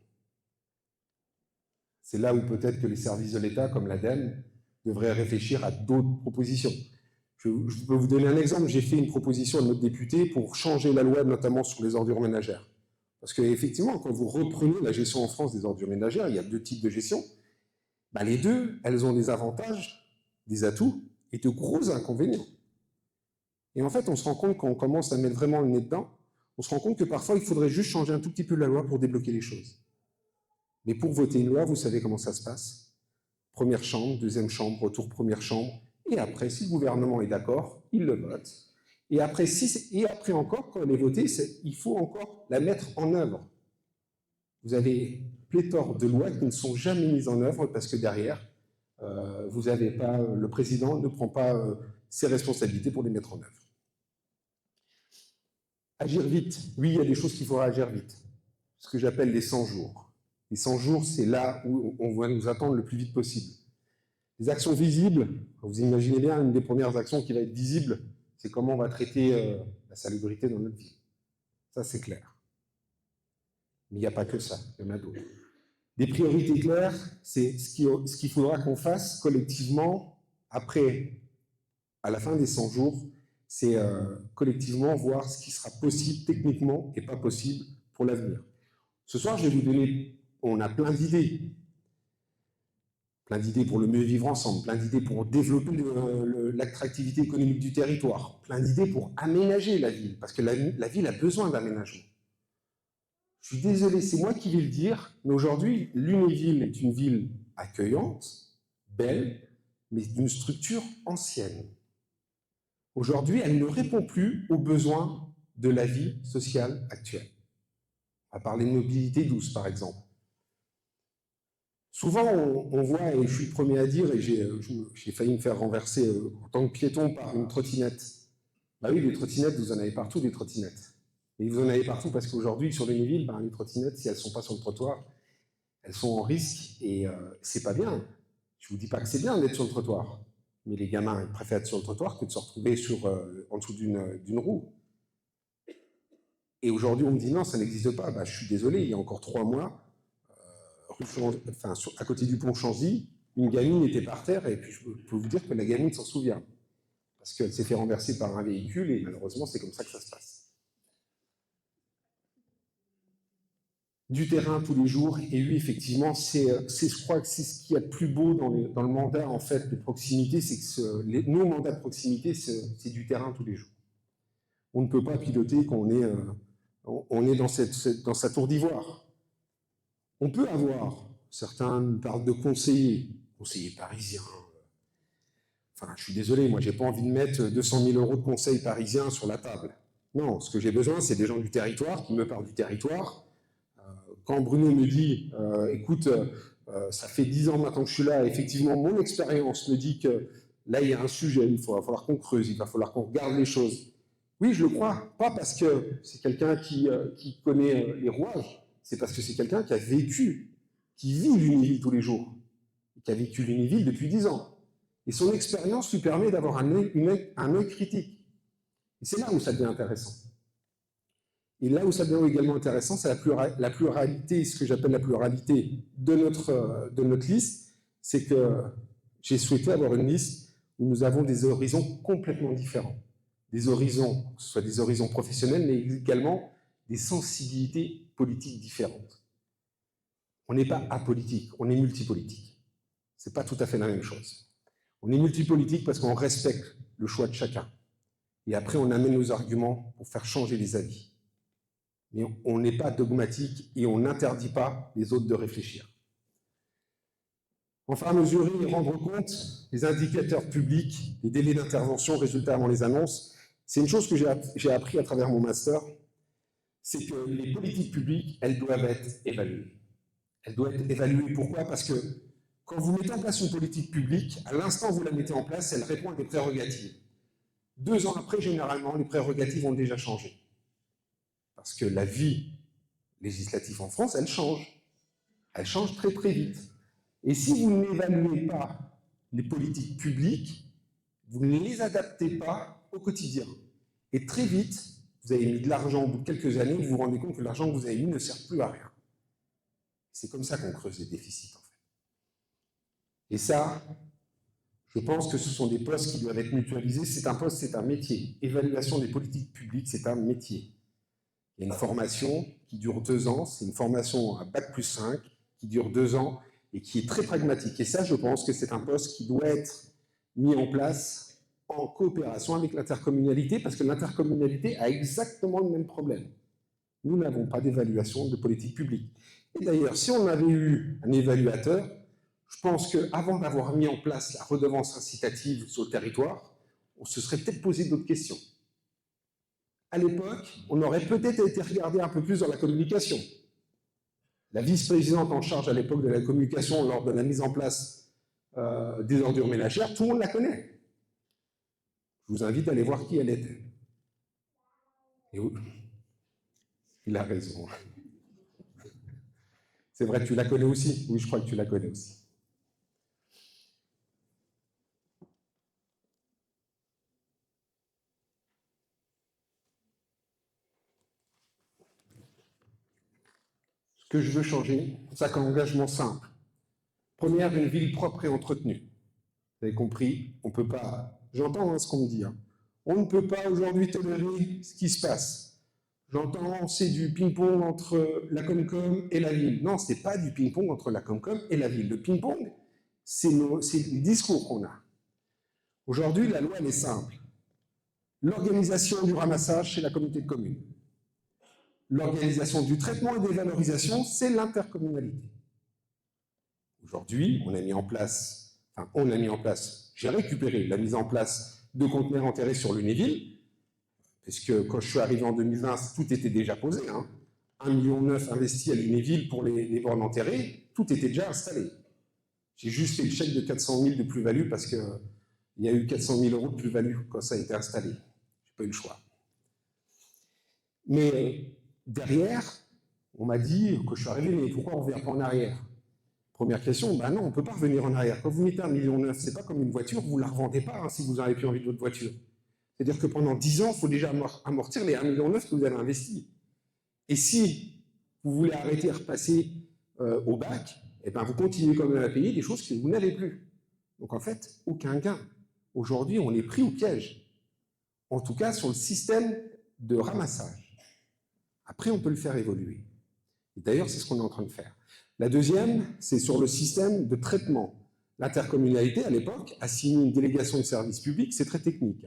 C'est là où peut-être que les services de l'État, comme l'ADEME, devraient réfléchir à d'autres propositions. Je peux vous donner un exemple. J'ai fait une proposition à notre député pour changer la loi, notamment sur les ordures ménagères. Parce qu'effectivement, quand vous reprenez la gestion en France des ordures ménagères, il y a 2 types de gestion. Ben, les deux, elles ont des avantages, des atouts et de gros inconvénients. Et en fait, on se rend compte, quand on commence à mettre vraiment le nez dedans, on se rend compte que parfois, il faudrait juste changer un tout petit peu la loi pour débloquer les choses. Mais pour voter une loi, vous savez comment ça se passe. première chambre, deuxième chambre, retour première chambre, et après, si le gouvernement est d'accord, il le vote. Et après, encore, quand elle est votée, il faut encore la mettre en œuvre. Vous avez pléthore de lois qui ne sont jamais mises en œuvre parce que derrière, vous avez pas, le président ne prend pas ses responsabilités pour les mettre en œuvre. Agir vite. Oui, il y a des choses qu'il faudra agir vite. Ce que j'appelle les 100 jours. Les 100 jours, c'est là où on va nous attendre le plus vite possible. Les actions visibles, vous imaginez bien, une des premières actions qui va être visible, c'est comment on va traiter la salubrité dans notre vie. Ça, c'est clair. Mais il n'y a pas que ça, il y en a d'autres. Des priorités claires, c'est ce qu'il faudra qu'on fasse collectivement après, à la fin des 100 jours, c'est collectivement voir ce qui sera possible techniquement et pas possible pour l'avenir. Ce soir, je vais vous donner, on a plein d'idées. Plein d'idées pour le mieux vivre ensemble, plein d'idées pour développer l'attractivité économique du territoire, plein d'idées pour aménager la ville, parce que la ville a besoin d'aménagement. Je suis désolé, c'est moi qui vais le dire, mais aujourd'hui, Lunéville est une ville accueillante, belle, mais d'une structure ancienne. Aujourd'hui, elle ne répond plus aux besoins de la vie sociale actuelle. On va parler de mobilité douce, par exemple. Souvent, on voit, et je suis le premier à dire, et j'ai failli me faire renverser en tant que piéton par une trottinette. Bah oui, les trottinettes, vous en avez partout, des trottinettes. Et vous en avez partout parce qu'aujourd'hui, sur Lunéville, les trottinettes, si elles ne sont pas sur le trottoir, elles sont en risque, et c'est pas bien. Je ne vous dis pas que c'est bien d'être sur le trottoir, mais les gamins ils préfèrent être sur le trottoir que de se retrouver en dessous d'une roue. Et aujourd'hui, on me dit non, ça n'existe pas. Bah, je suis désolé, il y a encore 3 mois, à côté du pont Chanzy, une gamine était par terre, et puis je peux vous dire que la gamine s'en souvient. Parce qu'elle s'est fait renverser par un véhicule, et malheureusement, c'est comme ça que ça se passe. Du terrain tous les jours, et oui, effectivement, je crois que c'est ce qu'il y a de plus beau dans le mandat en fait, de proximité, c'est que nos mandats de proximité, c'est du terrain tous les jours. On ne peut pas piloter quand on est dans sa tour d'ivoire. On peut avoir, certains parlent de conseillers parisiens. Enfin, je suis désolé, moi, j'ai pas envie de mettre 200 000 € de conseils parisiens sur la table. Non, ce que j'ai besoin, c'est des gens du territoire qui me parlent du territoire. Quand Bruno me dit, écoute, ça fait 10 ans maintenant que je suis là, effectivement, mon expérience me dit que là, il y a un sujet, il va falloir qu'on creuse, il va falloir qu'on regarde les choses. Oui, je le crois, pas parce que c'est quelqu'un qui connaît les rouages, c'est parce que c'est quelqu'un qui a vécu, qui vit Lunéville tous les jours, qui a vécu Lunéville depuis 10 ans. Et son expérience lui permet d'avoir un œil critique. Et c'est là où ça devient intéressant. Et là où ça devient également intéressant, c'est la pluralité, ce que j'appelle la pluralité de notre liste, c'est que j'ai souhaité avoir une liste où nous avons des horizons complètement différents. Des horizons, que ce soit des horizons professionnels, mais également des sensibilités politiques différentes. On n'est pas apolitique, on est multipolitique. Ce n'est pas tout à fait la même chose. On est multipolitique parce qu'on respecte le choix de chacun. Et après, on amène nos arguments pour faire changer les avis. Mais on n'est pas dogmatique et on n'interdit pas les autres de réfléchir. Enfin, mesurer et rendre compte les indicateurs publics, les délais d'intervention résultat avant les annonces, c'est une chose que j'ai appris à travers mon master, c'est que les politiques publiques, elles doivent être évaluées. Elles doivent être évaluées, pourquoi? Parce que quand vous mettez en place une politique publique, à l'instant où vous la mettez en place, elle répond à des prérogatives. 2 ans après, généralement, les prérogatives ont déjà changé. Parce que la vie législative en France, elle change. Elle change très très vite. Et si vous n'évaluez pas les politiques publiques, vous ne les adaptez pas au quotidien. Et très vite, vous avez mis de l'argent au bout de quelques années, vous vous rendez compte que l'argent que vous avez mis ne sert plus à rien. C'est comme ça qu'on creuse les déficits, en fait. Et ça, je pense que ce sont des postes qui doivent être mutualisés. C'est un poste, c'est un métier. Évaluation des politiques publiques, c'est un métier. Il y a une formation qui dure 2 ans, c'est une formation à Bac+5 qui dure 2 ans et qui est très pragmatique. Et ça, je pense que c'est un poste qui doit être mis en place en coopération avec l'intercommunalité, parce que l'intercommunalité a exactement le même problème. Nous n'avons pas d'évaluation de politique publique. Et d'ailleurs, si on avait eu un évaluateur, je pense qu'avant d'avoir mis en place la redevance incitative sur le territoire, on se serait peut-être posé d'autres questions. À l'époque, on aurait peut-être été regardé un peu plus dans la communication. La vice-présidente en charge à l'époque de la communication lors de la mise en place des ordures ménagères, tout le monde la connaît. Je vous invite à aller voir qui elle était. Et oui, il a raison. C'est vrai, tu la connais aussi? Oui, je crois que tu la connais aussi. Ce que je veux changer, c'est un engagement simple. Première, une ville propre et entretenue. Vous avez compris? On ne peut pas... J'entends ce qu'on me dit. On ne peut pas aujourd'hui tolérer ce qui se passe. J'entends, c'est du ping-pong entre la Comcom et la ville. Non, ce n'est pas du ping-pong entre la Comcom et la ville. Le ping-pong, c'est le discours qu'on a. Aujourd'hui, la loi, elle est simple. L'organisation du ramassage, c'est la communauté de communes. L'organisation du traitement et des valorisations, c'est l'intercommunalité. Aujourd'hui, on a mis en place, j'ai récupéré la mise en place de conteneurs enterrés sur Lunéville, parce que quand je suis arrivé en 2020, tout était déjà posé. 1,9 million investi à Lunéville pour les bornes enterrées, tout était déjà installé. J'ai juste fait le chèque de 400 000 de plus-value parce qu'il y a eu 400 000 € de plus-value quand ça a été installé. Je n'ai pas eu le choix. Mais derrière, on m'a dit, quand je suis arrivé, mais pourquoi on ne revient pas en arrière? Première question, ben non, on ne peut pas revenir en arrière. Quand vous mettez 1,9 million, ce n'est pas comme une voiture, vous ne la revendez pas si vous n'avez plus envie de votre voiture. C'est-à-dire que pendant 10 ans, il faut déjà amortir les 1,9 million que vous avez investis. Et si vous voulez arrêter et repasser au bac, eh ben vous continuez quand même à payer des choses que vous n'avez plus. Donc en fait, aucun gain. Aujourd'hui, on est pris au piège. En tout cas, sur le système de ramassage. Après, on peut le faire évoluer. D'ailleurs, c'est ce qu'on est en train de faire. La deuxième, c'est sur le système de traitement. L'intercommunalité, à l'époque, a signé une délégation de service public, c'est très technique.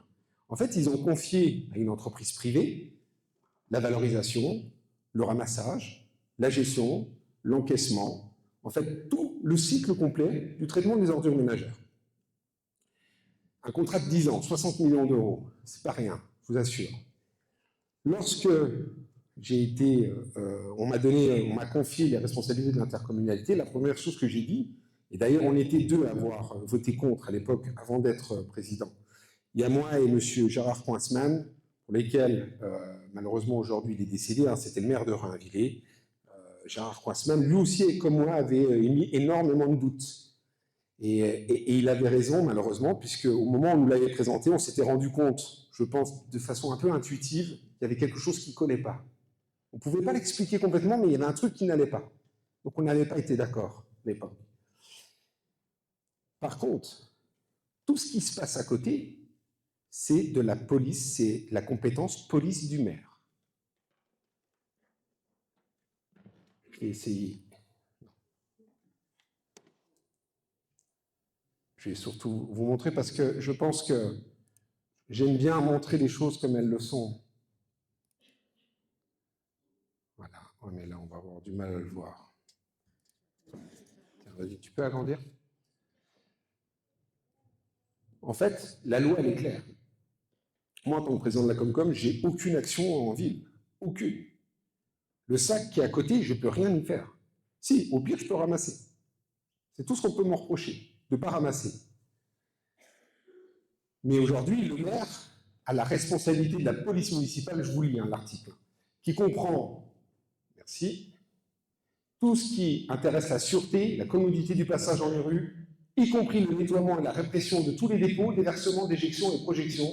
En fait, ils ont confié à une entreprise privée la valorisation, le ramassage, la gestion, l'encaissement, en fait, tout le cycle complet du traitement des ordures ménagères. Un contrat de 10 ans, 60 millions €, c'est pas rien, je vous assure. Lorsque j'ai été, on m'a confié les responsabilités de l'intercommunalité, la première chose que j'ai dit, et d'ailleurs on était deux à avoir voté contre à l'époque avant d'être président. Il y a moi et M. Gérard Coinsman, pour lesquels malheureusement aujourd'hui il est décédé, c'était le maire de Rainvillers. Gérard Coinsman, lui aussi comme moi, avait émis énormément de doutes. Et il avait raison malheureusement, puisque au moment où on nous l'avait présenté, on s'était rendu compte, je pense de façon un peu intuitive, qu'il y avait quelque chose qui ne collait pas. On ne pouvait pas l'expliquer complètement, mais il y avait un truc qui n'allait pas. Donc on n'avait pas été d'accord à l'époque. Par contre, tout ce qui se passe à côté, c'est de la police, c'est la compétence police du maire. Je vais essayer. Je vais surtout vous montrer parce que je pense que j'aime bien montrer les choses comme elles le sont. Voilà, oh, mais là on va avoir du mal à le voir. Tiens, vas-y, tu peux agrandir? En fait, la loi elle est claire. Moi, en tant que président de la Comcom, j'ai aucune action en ville. Aucune. Le sac qui est à côté, je ne peux rien y faire. Si, au pire, je peux ramasser. C'est tout ce qu'on peut me reprocher, de ne pas ramasser. Mais aujourd'hui, le maire a la responsabilité de la police municipale, je vous lis l'article, qui comprend, merci, tout ce qui intéresse la sûreté, la commodité du passage dans les rues, y compris le nettoiement et la répression de tous les dépôts, déversements, déjections et projections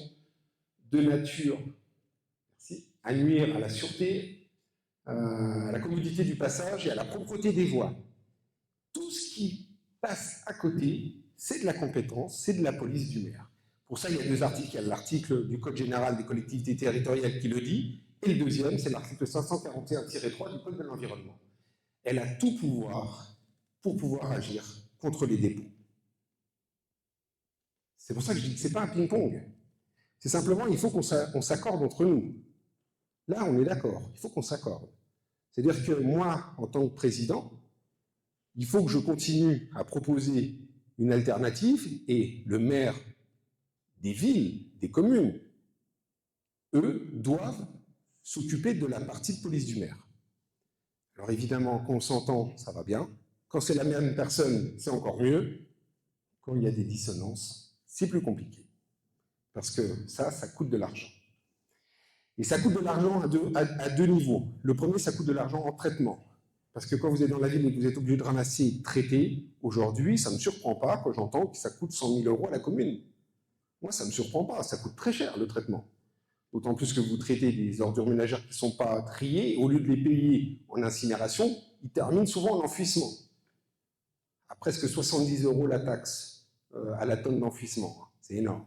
de nature à nuire à la sûreté, à la commodité du passage et à la propreté des voies. Tout ce qui passe à côté, c'est de la compétence, c'est de la police du maire. Pour ça, il y a deux articles. Il y a l'article du Code général des collectivités territoriales qui le dit, et le deuxième, c'est l'article 541-3 du Code de l'environnement. Elle a tout pouvoir pour pouvoir agir contre les dépôts. C'est pour ça que je dis que ce n'est pas un ping-pong. C'est simplement, il faut qu'on s'accorde entre nous. Là, on est d'accord, il faut qu'on s'accorde. C'est-à-dire que moi, en tant que président, Il faut que je continue à proposer une alternative et le maire des villes, des communes, eux, doivent s'occuper de la partie de police du maire. Alors évidemment, quand on s'entend, ça va bien. Quand c'est la même personne, c'est encore mieux. Quand il y a des dissonances, c'est plus compliqué. Parce que ça coûte de l'argent. Et ça coûte de l'argent à deux niveaux. Le premier, ça coûte de l'argent en traitement. Parce que quand vous êtes dans la ville et que vous êtes obligé de ramasser et de traiter, aujourd'hui, ça ne me surprend pas quand j'entends que ça coûte 100 000 € à la commune. Moi, ça ne me surprend pas, ça coûte très cher le traitement. D'autant plus que vous traitez des ordures ménagères qui ne sont pas triées, au lieu de les payer en incinération, ils terminent souvent en enfouissement. À presque 70 € la taxe à la tonne d'enfouissement, c'est énorme.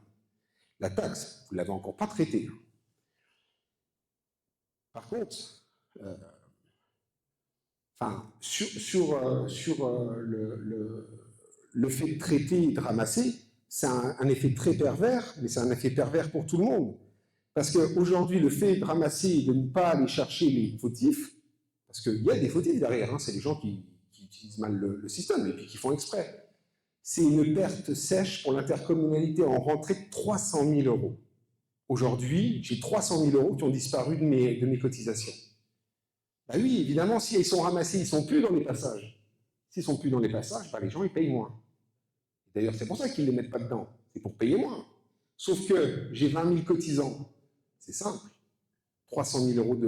La taxe, vous ne l'avez encore pas traitée. Par contre, le fait de traiter et de ramasser, c'est un effet très pervers, mais c'est un effet pervers pour tout le monde. Parce qu'aujourd'hui, le fait de ramasser et de ne pas aller chercher les fautifs, parce qu'il y a des fautifs derrière, hein, c'est les gens qui utilisent mal le système et puis qui font exprès. C'est une perte sèche pour l'intercommunalité en rentrée de 300 000 €. Aujourd'hui, j'ai 300 000 € qui ont disparu de mes cotisations. Ben oui, évidemment, si ils sont ramassés, ils ne sont plus dans les passages. S'ils ne sont plus dans les passages, ben les gens ils payent moins. D'ailleurs, c'est pour ça qu'ils ne les mettent pas dedans. C'est pour payer moins. Sauf que j'ai 20 000 cotisants. C'est simple. 300 000 €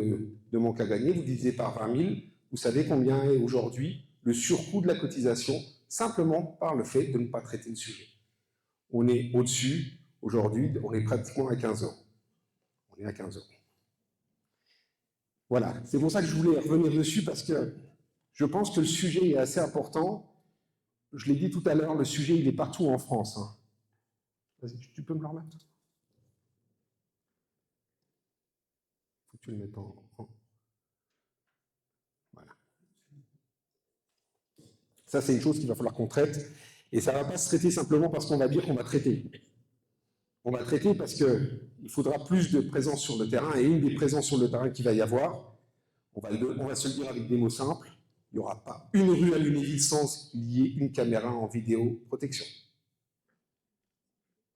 de manque à gagner, vous divisez par 20 000, vous savez combien est aujourd'hui le surcoût de la cotisation, simplement par le fait de ne pas traiter le sujet. On est au-dessus, aujourd'hui, on est pratiquement à 15 €. On est à 15 €. Voilà, c'est pour ça que je voulais revenir dessus, parce que je pense que le sujet est assez important. Je l'ai dit tout à l'heure, le sujet, il est partout en France. Hein. Vas-y, tu peux me le remettre ? Faut que tu le mettes en... Voilà. Ça, c'est une chose qu'il va falloir qu'on traite. Et ça ne va pas se traiter simplement parce qu'on va dire qu'on va traiter. On va traiter parce qu'il faudra plus de présence sur le terrain. Et une des présences sur le terrain qu'il va y avoir, on va se le dire avec des mots simples, il n'y aura pas une rue à Lunéville sans qu'il y ait une caméra en vidéoprotection.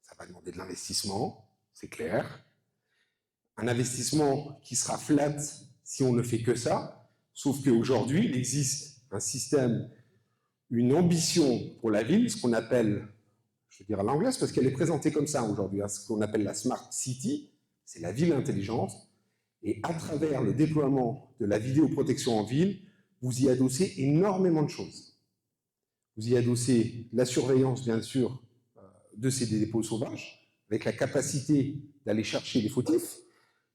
Ça va demander de l'investissement, c'est clair. Un investissement qui sera flat si on ne fait que ça, sauf qu'aujourd'hui, il existe un système, une ambition pour la ville, ce qu'on appelle, je veux dire à l'anglaise, parce qu'elle est présentée comme ça aujourd'hui, hein, ce qu'on appelle la Smart City, c'est la ville intelligente, et à travers le déploiement de la vidéoprotection en ville, vous y adossez énormément de choses. Vous y adossez la surveillance, bien sûr, de ces dépôts sauvages, avec la capacité d'aller chercher les fautifs.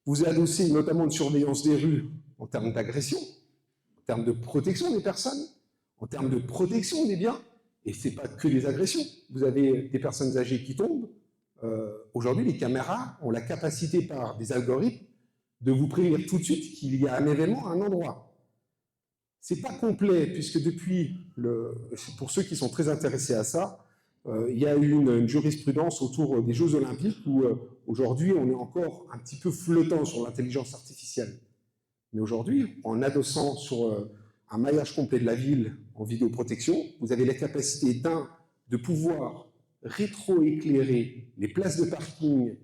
Vous y adossez notamment une surveillance des rues en termes d'agression, en termes de protection des personnes, en termes de protection des biens, et ce n'est pas que des agressions. Vous avez des personnes âgées qui tombent. Aujourd'hui, les caméras ont la capacité par des algorithmes de vous prévenir tout de suite qu'il y a un événement à un endroit. Ce n'est pas complet, puisque pour ceux qui sont très intéressés à ça, il y a eu une jurisprudence autour des Jeux Olympiques où aujourd'hui on est encore un petit peu flottant sur l'intelligence artificielle. Mais aujourd'hui, en adossant sur un maillage complet de la ville en vidéoprotection, vous avez la capacité de pouvoir rétroéclairer les places de parking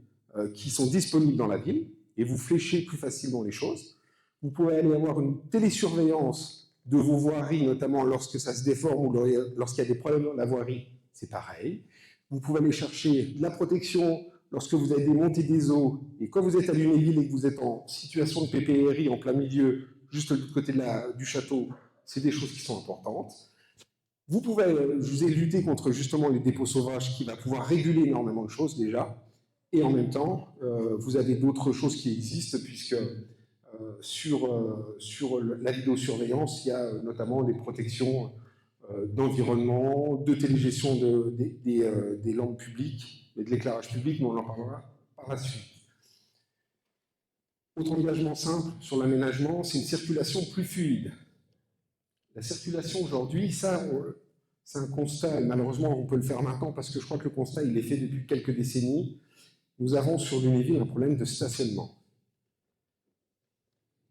qui sont disponibles dans la ville et vous fléchez plus facilement les choses. Vous pouvez aller avoir une télésurveillance de vos voiries, notamment lorsque ça se déforme ou lorsqu'il y a des problèmes dans la voirie, c'est pareil. Vous pouvez aller chercher de la protection lorsque vous avez des montées des eaux, et quand vous êtes à Lunéville et que vous êtes en situation de PPRI en plein milieu, juste de l'autre côté du château, c'est des choses qui sont importantes. Vous pouvez, je vous ai lutté contre justement les dépôts sauvages qui va pouvoir réguler énormément de choses déjà, et en même temps, vous avez d'autres choses qui existent, puisque sur la vidéosurveillance, il y a notamment des protections d'environnement, de télégestion des lampes publiques et de l'éclairage public, mais on en parlera par la suite. Autre engagement simple sur l'aménagement, c'est une circulation plus fluide. La circulation aujourd'hui, ça, c'est un constat, et malheureusement on peut le faire maintenant parce que je crois que le constat il est fait depuis quelques décennies. Nous avons sur Lunéville un problème de stationnement.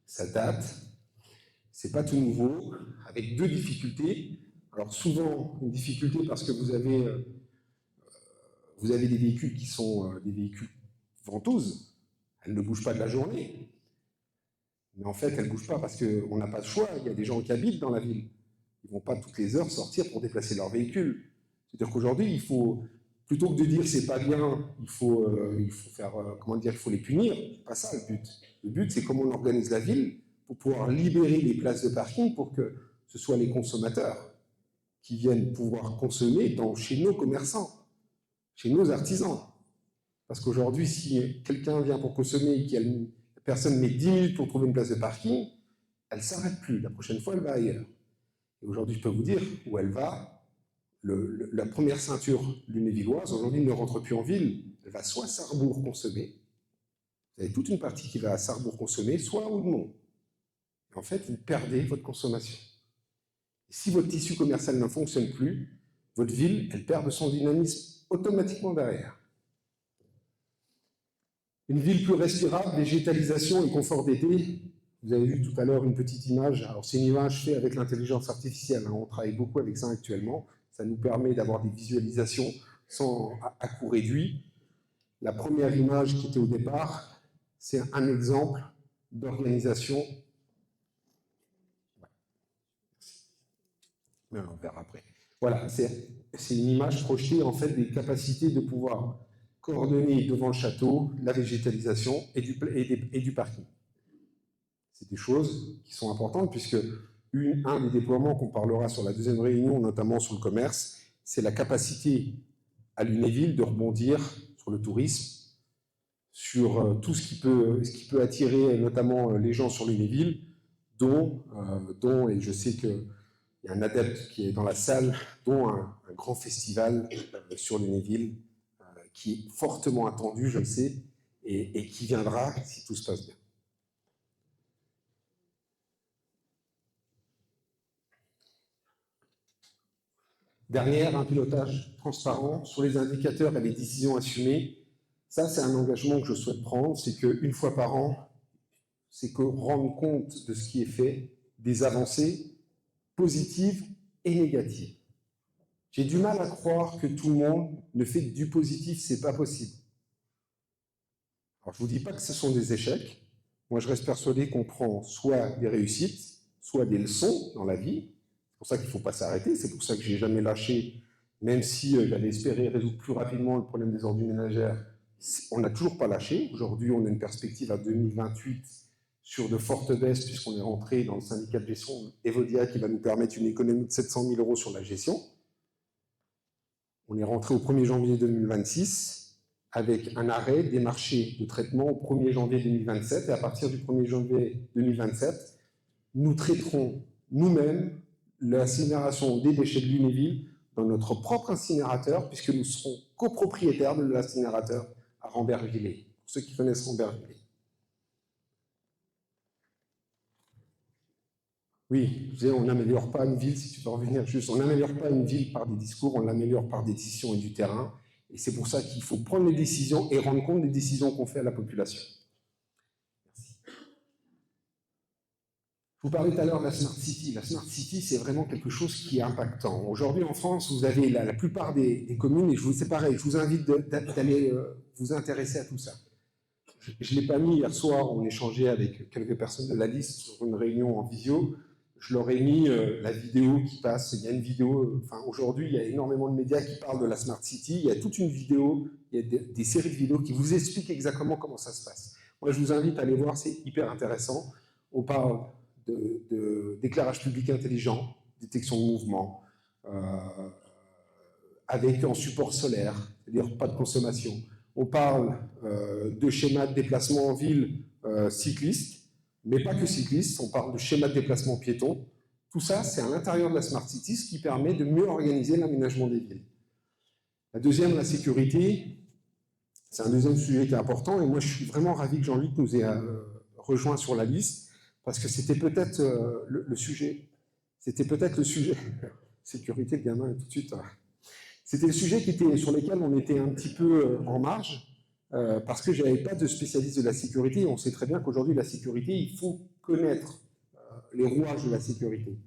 Ça date, c'est pas tout nouveau, avec deux difficultés. Alors souvent, une difficulté parce que vous avez des véhicules qui sont des véhicules ventouses. Elles ne bougent pas de la journée. Mais en fait, elles ne bougent pas parce qu'on n'a pas de choix. Il y a des gens qui habitent dans la ville. Ils ne vont pas toutes les heures sortir pour déplacer leur véhicule. C'est-à-dire qu'aujourd'hui, il faut, plutôt que de dire c'est pas bien, il faut faire, comment dire, il faut les punir. C'est pas ça le but. Le but, c'est comment on organise la ville pour pouvoir libérer les places de parking pour que ce soit les consommateurs qui viennent pouvoir consommer chez nos commerçants, chez nos artisans. Parce qu'aujourd'hui, si quelqu'un vient pour consommer et que la personne met 10 minutes pour trouver une place de parking, elle ne s'arrête plus. La prochaine fois, elle va ailleurs. Et aujourd'hui, je peux vous dire où elle va. La première ceinture lunévilloise, aujourd'hui, ne rentre plus en ville. Elle va soit à Sarrebourg consommer. Vous avez toute une partie qui va à Sarrebourg consommer, soit à Oudemont. Et en fait, vous perdez votre consommation. Et si votre tissu commercial ne fonctionne plus, votre ville, elle perd de son dynamisme automatiquement derrière. Une ville plus respirable, végétalisation et confort d'été. Vous avez vu tout à l'heure une petite image. Alors, c'est une image faite avec l'intelligence artificielle. On travaille beaucoup avec ça actuellement. Ça nous permet d'avoir des visualisations à coût réduit. La première image qui était au départ, c'est un exemple d'organisation. On verra après. Voilà, c'est une image projetée en fait des capacités de pouvoir coordonner devant le château la végétalisation et du parking. C'est des choses qui sont importantes puisque un des déploiements qu'on parlera sur la deuxième réunion, notamment sur le commerce, c'est la capacité à Lunéville de rebondir sur le tourisme, sur tout ce qui peut attirer notamment les gens sur Lunéville, dont et je sais qu'il y a un adepte qui est dans la salle, dont un grand festival sur Lunéville, qui est fortement attendu, je le sais, et qui viendra si tout se passe bien. Derrière, un pilotage transparent sur les indicateurs et les décisions assumées. Ça, c'est un engagement que je souhaite prendre, c'est qu'une fois par an, c'est qu'on rende compte de ce qui est fait, des avancées positives et négatives. J'ai du mal à croire que tout le monde ne fait que du positif, c'est pas possible. Alors, je ne vous dis pas que ce sont des échecs. Moi, je reste persuadé qu'on prend soit des réussites, soit des leçons dans la vie. C'est pour ça qu'il ne faut pas s'arrêter. C'est pour ça que je n'ai jamais lâché, même si j'avais espéré résoudre plus rapidement le problème des ordures ménagères. On n'a toujours pas lâché. Aujourd'hui, on a une perspective à 2028 sur de fortes baisses, puisqu'on est rentré dans le syndicat de gestion Evodia qui va nous permettre une économie de 700 000 € sur la gestion. On est rentré au 1er janvier 2026 avec un arrêt des marchés de traitement au 1er janvier 2027. Et à partir du 1er janvier 2027, nous traiterons nous-mêmes l'incinération des déchets de Lunéville dans notre propre incinérateur, puisque nous serons copropriétaires de l'incinérateur à Rambervillers, pour ceux qui connaissent Rambervillers. Oui, je disais, on n'améliore pas une ville, si tu peux revenir juste, on n'améliore pas une ville par des discours, on l'améliore par des décisions et du terrain. Et c'est pour ça qu'il faut prendre les décisions et rendre compte des décisions qu'on fait à la population. Merci. Je vous parlais tout à l'heure de la Smart City. La Smart City, c'est vraiment quelque chose qui est impactant. Aujourd'hui, en France, vous avez la plupart des communes, et c'est pareil, je vous invite d'aller vous intéresser à tout ça. Je ne l'ai pas mis hier soir, on échangeait avec quelques personnes de la liste sur une réunion en visio. Je leur ai mis la vidéo qui passe. Il y a une vidéo, aujourd'hui, il y a énormément de médias qui parlent de la Smart City. Il y a toute une vidéo, il y a des séries de vidéos qui vous expliquent exactement comment ça se passe. Moi, je vous invite à aller voir, c'est hyper intéressant. On parle d'éclairage public intelligent, détection de mouvement, avec en support solaire, c'est-à-dire pas de consommation. On parle de schémas de déplacement en ville cyclistes, mais pas que cyclistes, on parle de schémas de déplacement piéton. Tout ça, c'est à l'intérieur de la Smart City, ce qui permet de mieux organiser l'aménagement des villes. La deuxième, la sécurité, c'est un deuxième sujet qui est important, et moi je suis vraiment ravi que Jean-Luc nous ait rejoint sur la liste, parce que c'était peut-être le sujet. C'était peut-être le sujet. Sécurité, le gamin, tout de suite. C'était le sujet sur lequel on était un petit peu en marge, parce que je n'avais pas de spécialiste de la sécurité. On sait très bien qu'aujourd'hui, la sécurité, il faut connaître les rouages de la sécurité.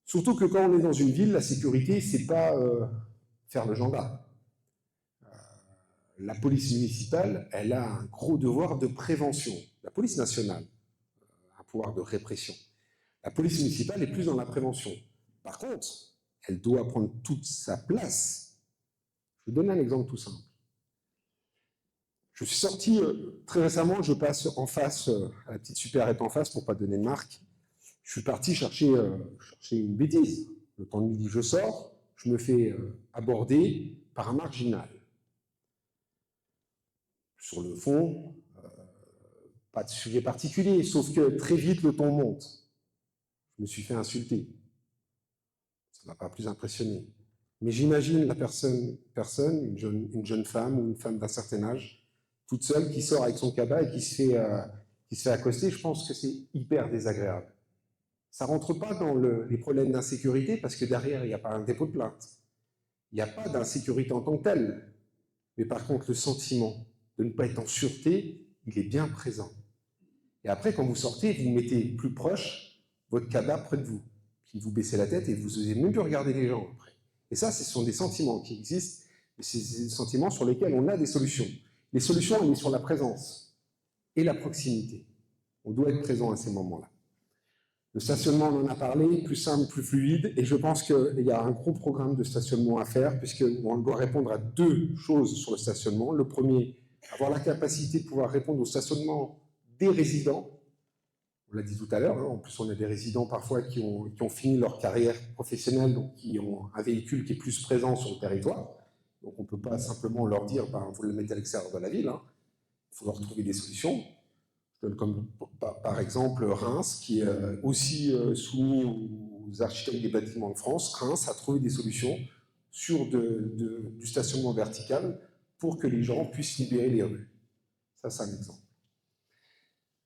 Surtout que quand on est dans une ville, la sécurité, c'est pas faire le gendarme. La police municipale, elle a un gros devoir de prévention. La police nationale a un pouvoir de répression. La police municipale est plus dans la prévention. Par contre, elle doit prendre toute sa place. Je vais vous donner un exemple tout simple. Je suis sorti très récemment, je passe en face, à la petite supérette en face, pour ne pas donner de marque. Je suis parti chercher une bêtise. Le temps de midi, je sors, je me fais aborder par un marginal. Sur le fond, pas de sujet particulier, sauf que très vite le ton monte. Je me suis fait insulter. Ça ne m'a pas plus impressionné. Mais j'imagine la personne, une jeune femme ou une femme d'un certain âge, toute seule, qui sort avec son cabas et qui se fait accoster. Je pense que c'est hyper désagréable. Ça ne rentre pas dans les problèmes d'insécurité parce que derrière, il n'y a pas un dépôt de plainte. Il n'y a pas d'insécurité en tant que telle. Mais par contre, le sentiment de ne pas être en sûreté, il est bien présent. Et après, quand vous sortez, vous mettez plus proche votre cabas près de vous. Puis vous baissez la tête et vous n'osez même plus regarder les gens après. Et ça, ce sont des sentiments qui existent, mais c'est des sentiments sur lesquels on a des solutions. Les solutions, elles sont sur la présence et la proximité. On doit être présent à ces moments-là. Le stationnement, on en a parlé, plus simple, plus fluide, et je pense qu'il y a un gros programme de stationnement à faire, puisqu'on doit répondre à deux choses sur le stationnement. Le premier, avoir la capacité de pouvoir répondre au stationnement des résidents. On l'a dit tout à l'heure, hein, en plus on a des résidents parfois qui ont fini leur carrière professionnelle, donc qui ont un véhicule qui est plus présent sur le territoire. Donc on ne peut pas simplement leur dire, vous le mettez à l'extérieur de la ville, hein. Il faut leur trouver des solutions. Je donne comme par exemple Reims, qui est aussi soumis aux architectes des bâtiments de France. Reims a trouvé des solutions sur du stationnement vertical pour que les gens puissent libérer les rues. Ça, c'est un exemple.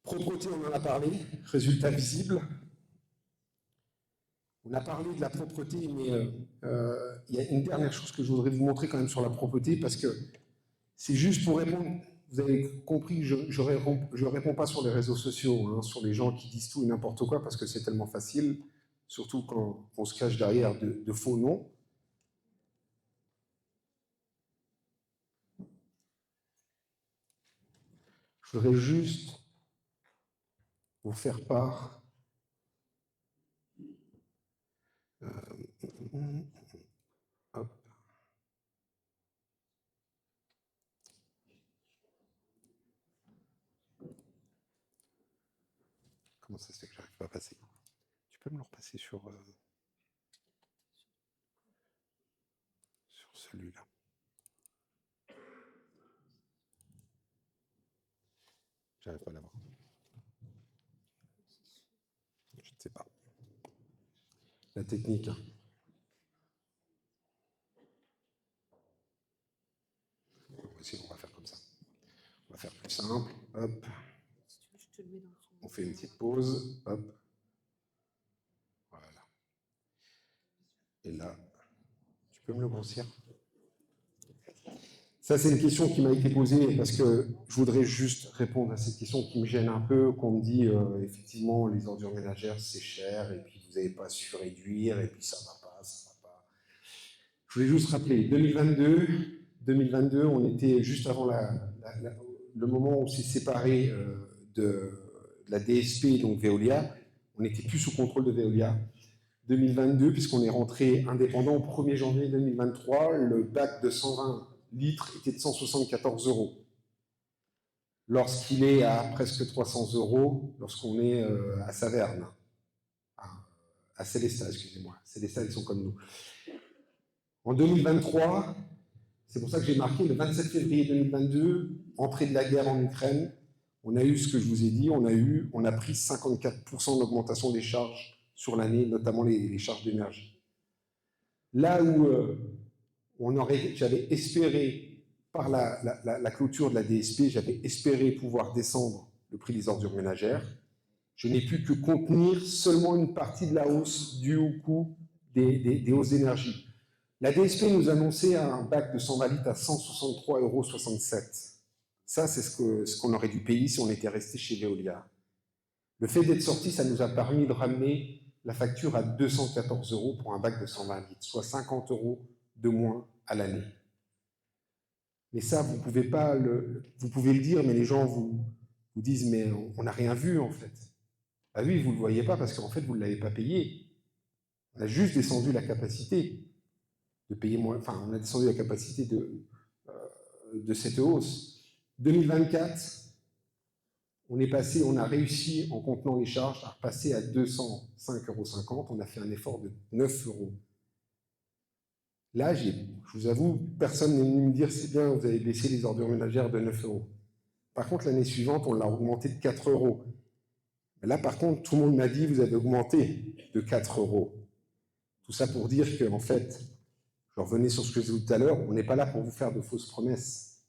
Propreté, on en a parlé. Résultat visible. On a parlé de la propreté, mais il y a une dernière chose que je voudrais vous montrer quand même sur la propreté, parce que c'est juste pour répondre. Vous avez compris, je ne réponds pas sur les réseaux sociaux, hein, sur les gens qui disent tout et n'importe quoi, parce que c'est tellement facile, surtout quand on se cache derrière de faux noms. Je voudrais juste vous faire part hop. Comment ça se fait que j'arrive pas à passer? Tu peux me le repasser sur celui-là. J'arrive pas à l'avoir. Je ne sais pas. La technique. Hein. On va faire comme ça. On va faire plus simple. Hop. On fait une petite pause. Hop. Voilà. Et là, tu peux me le grossir? Ça, c'est une question qui m'a été posée parce que je voudrais juste répondre à cette question qui me gêne un peu, qu'on me dit effectivement les ordures ménagères c'est cher et puis vous n'avez pas su réduire et puis ça va pas. Je voulais juste rappeler 2022, on était juste avant le moment où on s'est séparé de la DSP, donc Veolia. On n'était plus sous contrôle de Veolia. 2022, puisqu'on est rentré indépendant au 1er janvier 2023, le bac de 120 litres était de 174 €. Lorsqu'il est à presque 300 € lorsqu'on est à Saverne, à Célestat, excusez-moi. Célestat, ils sont comme nous. En 2023, c'est pour ça que j'ai marqué le 27 février 2022, entrée de la guerre en Ukraine, on a eu ce que je vous ai dit, on a pris 54% d'augmentation des charges sur l'année, notamment les charges d'énergie. Là où j'avais espéré, par la clôture de la DSP, j'avais espéré pouvoir descendre le prix des ordures ménagères, je n'ai pu que contenir seulement une partie de la hausse due au coût des hausses d'énergie. La DSP nous annonçait un bac de 120 litres à 163,67 €. Ça, c'est ce qu'on aurait dû payer si on était resté chez Veolia. Le fait d'être sorti, ça nous a permis de ramener la facture à 214 € pour un bac de 120 litres, soit 50 € de moins à l'année. Mais ça, vous pouvez le dire, mais les gens vous disent, mais on n'a rien vu en fait. Ah oui, vous ne le voyez pas parce qu'en fait, vous ne l'avez pas payé. On a juste descendu la capacité de payer moins, enfin, on a descendu la capacité de cette hausse. 2024, on a réussi, en contenant les charges, à repasser à 205,50 €. On a fait un effort de 9 €. Là, je vous avoue, personne n'est venu me dire, c'est bien, vous avez baissé les ordures ménagères de 9 €. Par contre, l'année suivante, on l'a augmenté de 4 €. Là, par contre, tout le monde m'a dit, vous avez augmenté de 4 €. Tout ça pour dire que, en fait, je revenais sur ce que je disais tout à l'heure, on n'est pas là pour vous faire de fausses promesses.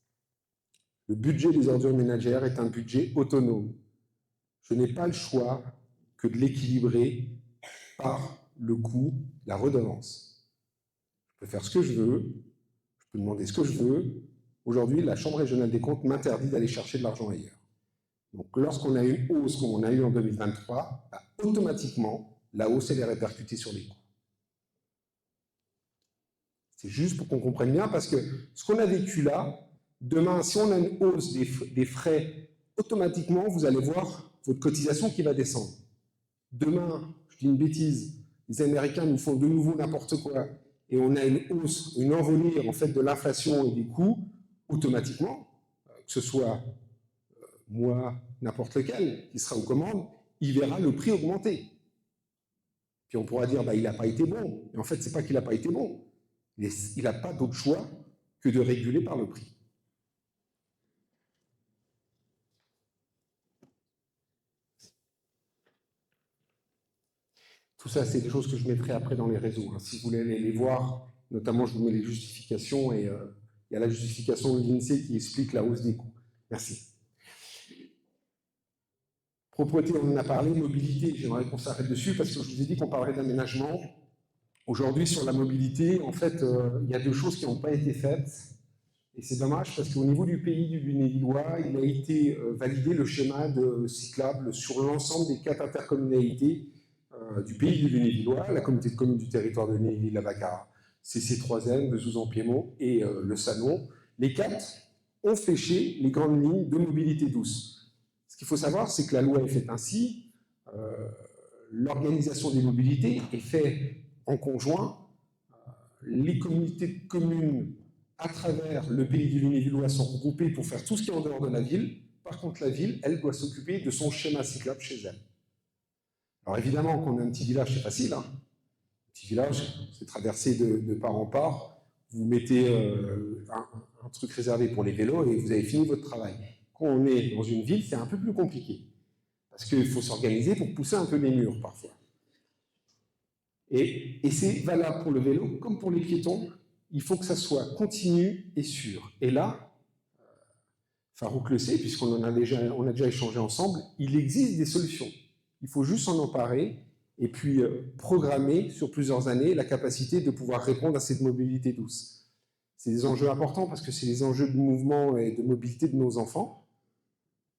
Le budget des ordures ménagères est un budget autonome. Je n'ai pas le choix que de l'équilibrer par le coût, la redevance. Je peux faire ce que je veux, je peux demander ce que je veux. Aujourd'hui, la Chambre régionale des comptes m'interdit d'aller chercher de l'argent ailleurs. Donc, lorsqu'on a une hausse comme on a eu en 2023, bah, automatiquement, la hausse, elle est répercutée sur les coûts. C'est juste pour qu'on comprenne bien, parce que ce qu'on a vécu là, demain, si on a une hausse des frais, automatiquement, vous allez voir votre cotisation qui va descendre. Demain, je dis une bêtise, les Américains nous font de nouveau n'importe quoi, et on a une hausse, une envolée en fait de l'inflation et des coûts, automatiquement, que ce soit moi, n'importe lequel, qui sera aux commandes, il verra le prix augmenter. Puis on pourra dire, bah, il n'a pas été bon. Et en fait, ce n'est pas qu'il n'a pas été bon. Il n'a pas d'autre choix que de réguler par le prix. Tout ça, c'est des choses que je mettrai après dans les réseaux. Hein. Si vous voulez les voir, notamment, je vous mets les justifications, et il y a la justification de l'INSEE qui explique la hausse des coûts. Merci. Propreté, on en a parlé. Mobilité, j'aimerais qu'on s'arrête dessus, parce que je vous ai dit qu'on parlerait d'aménagement. Aujourd'hui, sur la mobilité, en fait, il y a deux choses qui n'ont pas été faites. Et c'est dommage, parce qu'au niveau du pays du Lunévillois, il a été validé le schéma de cyclable sur l'ensemble des 4 intercommunalités du pays du Lunévillois, la communauté de communes du territoire de Lunéville-la-Vacara, CC3N, de Zouzan-Piémont et le Sanon. Les 4 ont fléché les grandes lignes de mobilité douce. Ce qu'il faut savoir, c'est que la loi est faite ainsi. L'organisation des mobilités est faite en conjoint. Les communautés de communes à travers le pays du Lunévillois sont regroupées pour faire tout ce qui est en dehors de la ville. Par contre, la ville, elle doit s'occuper de son schéma cyclable chez elle. Alors évidemment, quand on a un petit village, c'est facile. Hein. Un petit village, c'est traversé de part en part. Vous mettez un truc réservé pour les vélos et vous avez fini votre travail. Quand on est dans une ville, c'est un peu plus compliqué. Parce qu'il faut s'organiser pour pousser un peu les murs, parfois. Et c'est valable pour le vélo comme pour les piétons. Il faut que ça soit continu et sûr. Et là, Farouk le sait, puisqu'on a déjà échangé ensemble, il existe des solutions. Il faut juste s'en emparer et puis programmer sur plusieurs années la capacité de pouvoir répondre à cette mobilité douce. C'est des enjeux importants parce que c'est les enjeux de mouvement et de mobilité de nos enfants,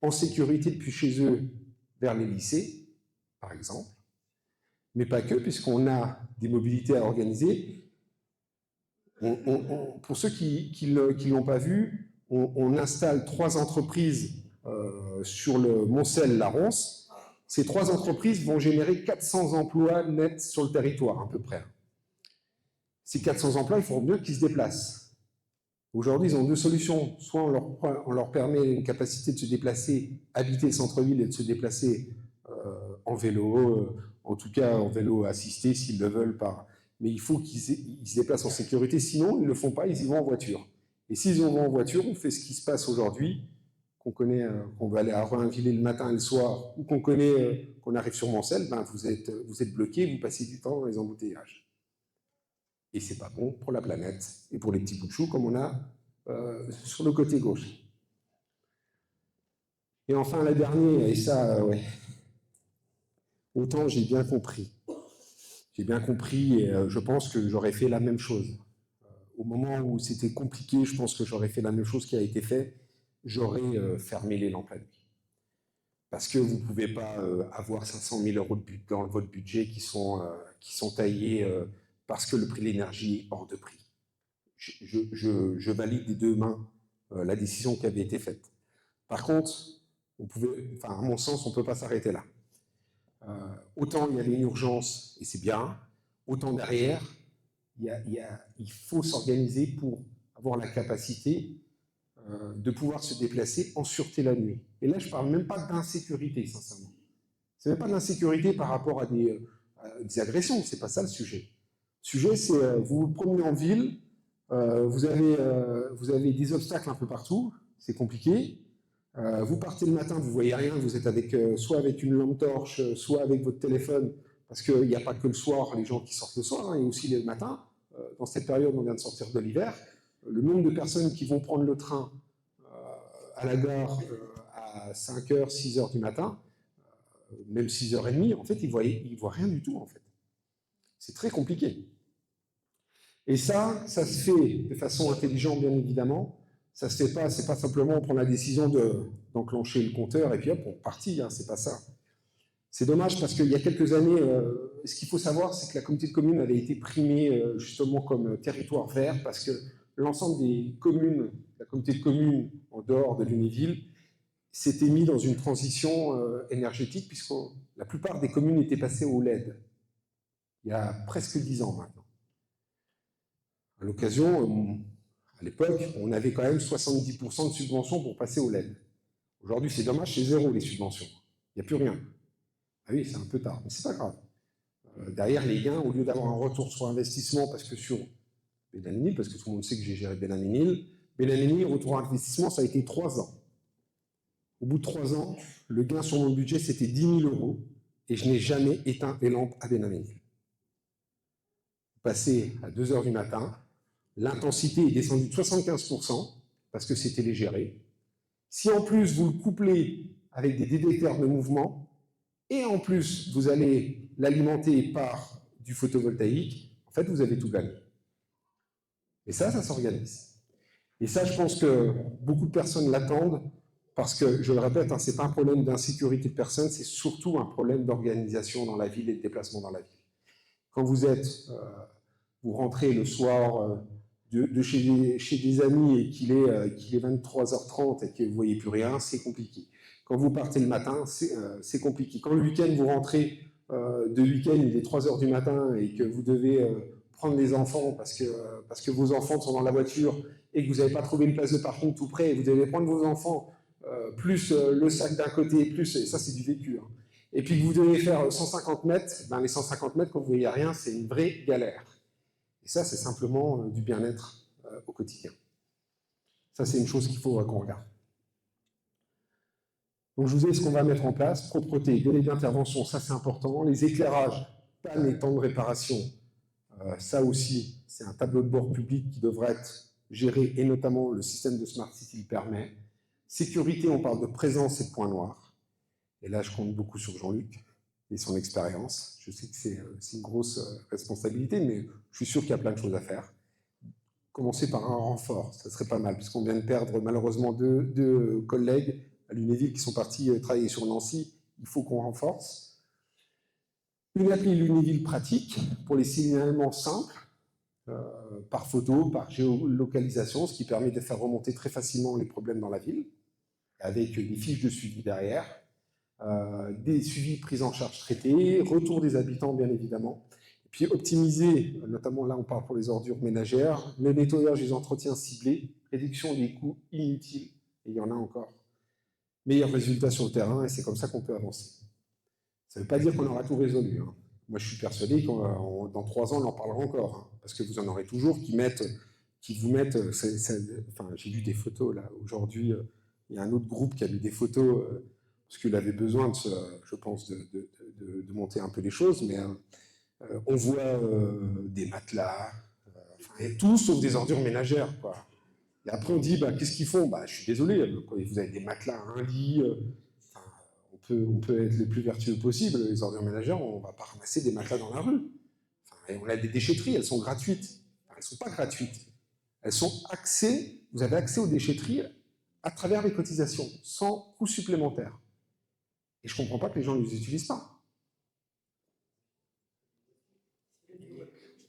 en sécurité depuis chez eux vers les lycées, par exemple, mais pas que, puisqu'on a des mobilités à organiser. Pour ceux qui ne l'ont pas vu, on installe 3 entreprises sur le Moncel-la-Ronce. Ces 3 entreprises vont générer 400 emplois nets sur le territoire, à peu près. Ces 400 emplois, il faut bien qu'ils se déplacent. Aujourd'hui, ils ont 2 solutions. Soit on leur permet une capacité de se déplacer, habiter le centre-ville et de se déplacer en vélo, en tout cas en vélo assisté s'ils le veulent pas. Mais il faut qu'ils se déplacent en sécurité, sinon ils ne le font pas, ils y vont en voiture. Et s'ils y vont en voiture, on fait ce qui se passe aujourd'hui, qu'on va aller à Roinville le matin et le soir, ou qu'on arrive sur Moncel, ben vous êtes bloqué, vous passez du temps dans les embouteillages. Et c'est pas bon pour la planète et pour les petits bouts de chou comme on a sur le côté gauche. Et enfin la dernière, et ça, ouais. Autant j'ai bien compris. J'ai bien compris et je pense que j'aurais fait la même chose. Au moment où c'était compliqué, je pense que j'aurais fait la même chose qui a été fait. J'aurais fermé les lampes la nuit. parce que vous ne pouvez pas avoir 500 000 € dans votre budget qui sont taillés parce que le prix de l'énergie est hors de prix. Je valide des deux mains la décision qui avait été faite. Par contre, à mon sens, on ne peut pas s'arrêter là. Autant il y avait une urgence, et c'est bien, autant derrière, il faut s'organiser pour avoir la capacité de pouvoir se déplacer en sûreté la nuit. Et là, je ne parle même pas d'insécurité, sincèrement. Ce n'est même pas d'insécurité par rapport à des agressions, ce n'est pas ça le sujet. Le sujet, c'est vous vous promenez en ville, vous avez des obstacles un peu partout, c'est compliqué. Vous partez le matin, vous ne voyez rien, vous êtes soit avec une lampe torche, soit avec votre téléphone, parce qu'il n'y a pas que le soir, les gens qui sortent le soir, hein, et aussi le matin. Dans cette période, on vient de sortir de l'hiver. Le nombre de personnes qui vont prendre le train à la gare à 5h, 6h du matin, même 6h30, en fait, ils ne voient rien du tout, en fait. C'est très compliqué. Et ça se fait de façon intelligente, bien évidemment. Ça se fait pas, c'est pas simplement on prend la décision d'enclencher le compteur et puis hop, on est parti, hein, c'est pas ça. C'est dommage parce qu'il y a quelques années, ce qu'il faut savoir, c'est que la communauté de communes avait été primée justement comme territoire vert parce que l'ensemble des communes, la communauté de communes en dehors de Lunéville, s'était mis dans une transition énergétique puisque la plupart des communes étaient passées au LED. Il y a presque 10 ans maintenant. À l'occasion, à l'époque, on avait quand même 70% de subventions pour passer au LED. Aujourd'hui, c'est dommage, c'est zéro les subventions. Il n'y a plus rien. Ah oui, c'est un peu tard, mais c'est pas grave. Derrière les gains, au lieu d'avoir un retour sur investissement, parce que sur Bel-Ami-Nil, parce que tout le monde sait que j'ai géré Bel-Ami-Nil, retour à investissement, ça a été 3 ans. Au bout de 3 ans, le gain sur mon budget, c'était 10 000 € et je n'ai jamais éteint les lampes à Bel-Ami-Nil. Passé à 2h du matin, l'intensité est descendue de 75% parce que c'était légéré. Si en plus vous le couplez avec des détecteurs de mouvement, et en plus vous allez l'alimenter par du photovoltaïque, en fait vous avez tout gagné. Et ça s'organise. Et ça, je pense que beaucoup de personnes l'attendent parce que, je le répète, hein, ce n'est pas un problème d'insécurité de personnes, c'est surtout un problème d'organisation dans la ville et de déplacement dans la ville. Quand vous rentrez le soir de chez des amis et qu'il est 23h30 et que vous ne voyez plus rien, c'est compliqué. Quand vous partez le matin, c'est compliqué. Quand le week-end, vous rentrez de week-end, il est 3h du matin et que vous devez prendre les enfants parce que vos enfants sont dans la voiture et que vous n'avez pas trouvé une place de parking tout près, et vous devez prendre vos enfants, plus le sac d'un côté, plus, et ça c'est du vécu, hein. Et puis que vous devez faire 150 mètres, ben les 150 mètres, quand vous ne voyez rien, c'est une vraie galère. Et ça, c'est simplement du bien-être au quotidien. Ça, c'est une chose qu'il faut qu'on regarde. Donc, je vous ai dit ce qu'on va mettre en place. Propreté, délai d'intervention, ça, c'est important. Les éclairages, panne et temps de réparation, ça aussi, c'est un tableau de bord public qui devrait être géré, et notamment le système de Smart City le permet. Sécurité, on parle de présence et de points noirs. Et là, je compte beaucoup sur Jean-Luc et son expérience. Je sais que c'est une grosse responsabilité, mais je suis sûr qu'il y a plein de choses à faire. Commencer par un renfort, ça serait pas mal, puisqu'on vient de perdre malheureusement deux collègues à Lunéville qui sont partis travailler sur Nancy. Il faut qu'on renforce. Une appli Lunéville pratique pour les signalements simples, par photo, par géolocalisation, ce qui permet de faire remonter très facilement les problèmes dans la ville, avec des fiches de suivi derrière. Des suivis prise en charge traités, retour des habitants bien évidemment, et puis optimiser, notamment là on parle pour les ordures ménagères, le nettoyage des entretiens ciblés, réduction des coûts inutiles, et il y en a encore, meilleurs résultats sur le terrain, et c'est comme ça qu'on peut avancer. Ça ne veut pas dire qu'on aura tout résolu, hein. Moi je suis persuadé que dans 3 ans on en parlera encore, hein, parce que vous en aurez toujours qui vous mettent, enfin j'ai vu des photos là, aujourd'hui, il y a un autre groupe qui a vu des photos, parce qu'il avait besoin, je pense, de monter un peu les choses, mais on voit des matelas, et tout sauf des ordures ménagères, quoi. Et après on dit, qu'est-ce qu'ils font? Je suis désolé, quand vous avez des matelas, un lit, on peut être le plus vertueux possible, les ordures ménagères, on ne va pas ramasser des matelas dans la rue. Et on a des déchetteries, elles sont gratuites. Elles ne sont pas gratuites. Elles sont vous avez accès aux déchetteries à travers les cotisations, sans coût supplémentaire. Et je ne comprends pas que les gens ne les utilisent pas.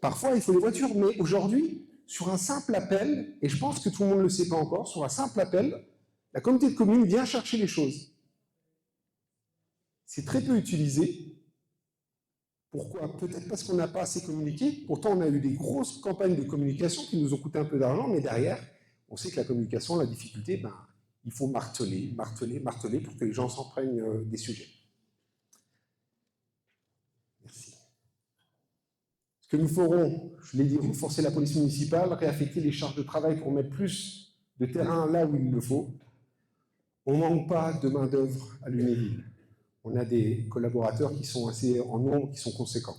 Parfois, il faut les voitures, mais aujourd'hui, sur un simple appel, et je pense que tout le monde ne le sait pas encore, sur un simple appel, la communauté de communes vient chercher les choses. C'est très peu utilisé. Pourquoi? Peut-être parce qu'on n'a pas assez communiqué. Pourtant, on a eu des grosses campagnes de communication qui nous ont coûté un peu d'argent, mais derrière, on sait que la communication, la difficulté, il faut marteler, marteler, marteler pour que les gens s'imprègnent des sujets. Merci. Ce que nous ferons, je l'ai dit, renforcer la police municipale, réaffecter les charges de travail pour mettre plus de terrain là où il le faut. On ne manque pas de main-d'œuvre à Lunéville. On a des collaborateurs qui sont assez en nombre, qui sont conséquents.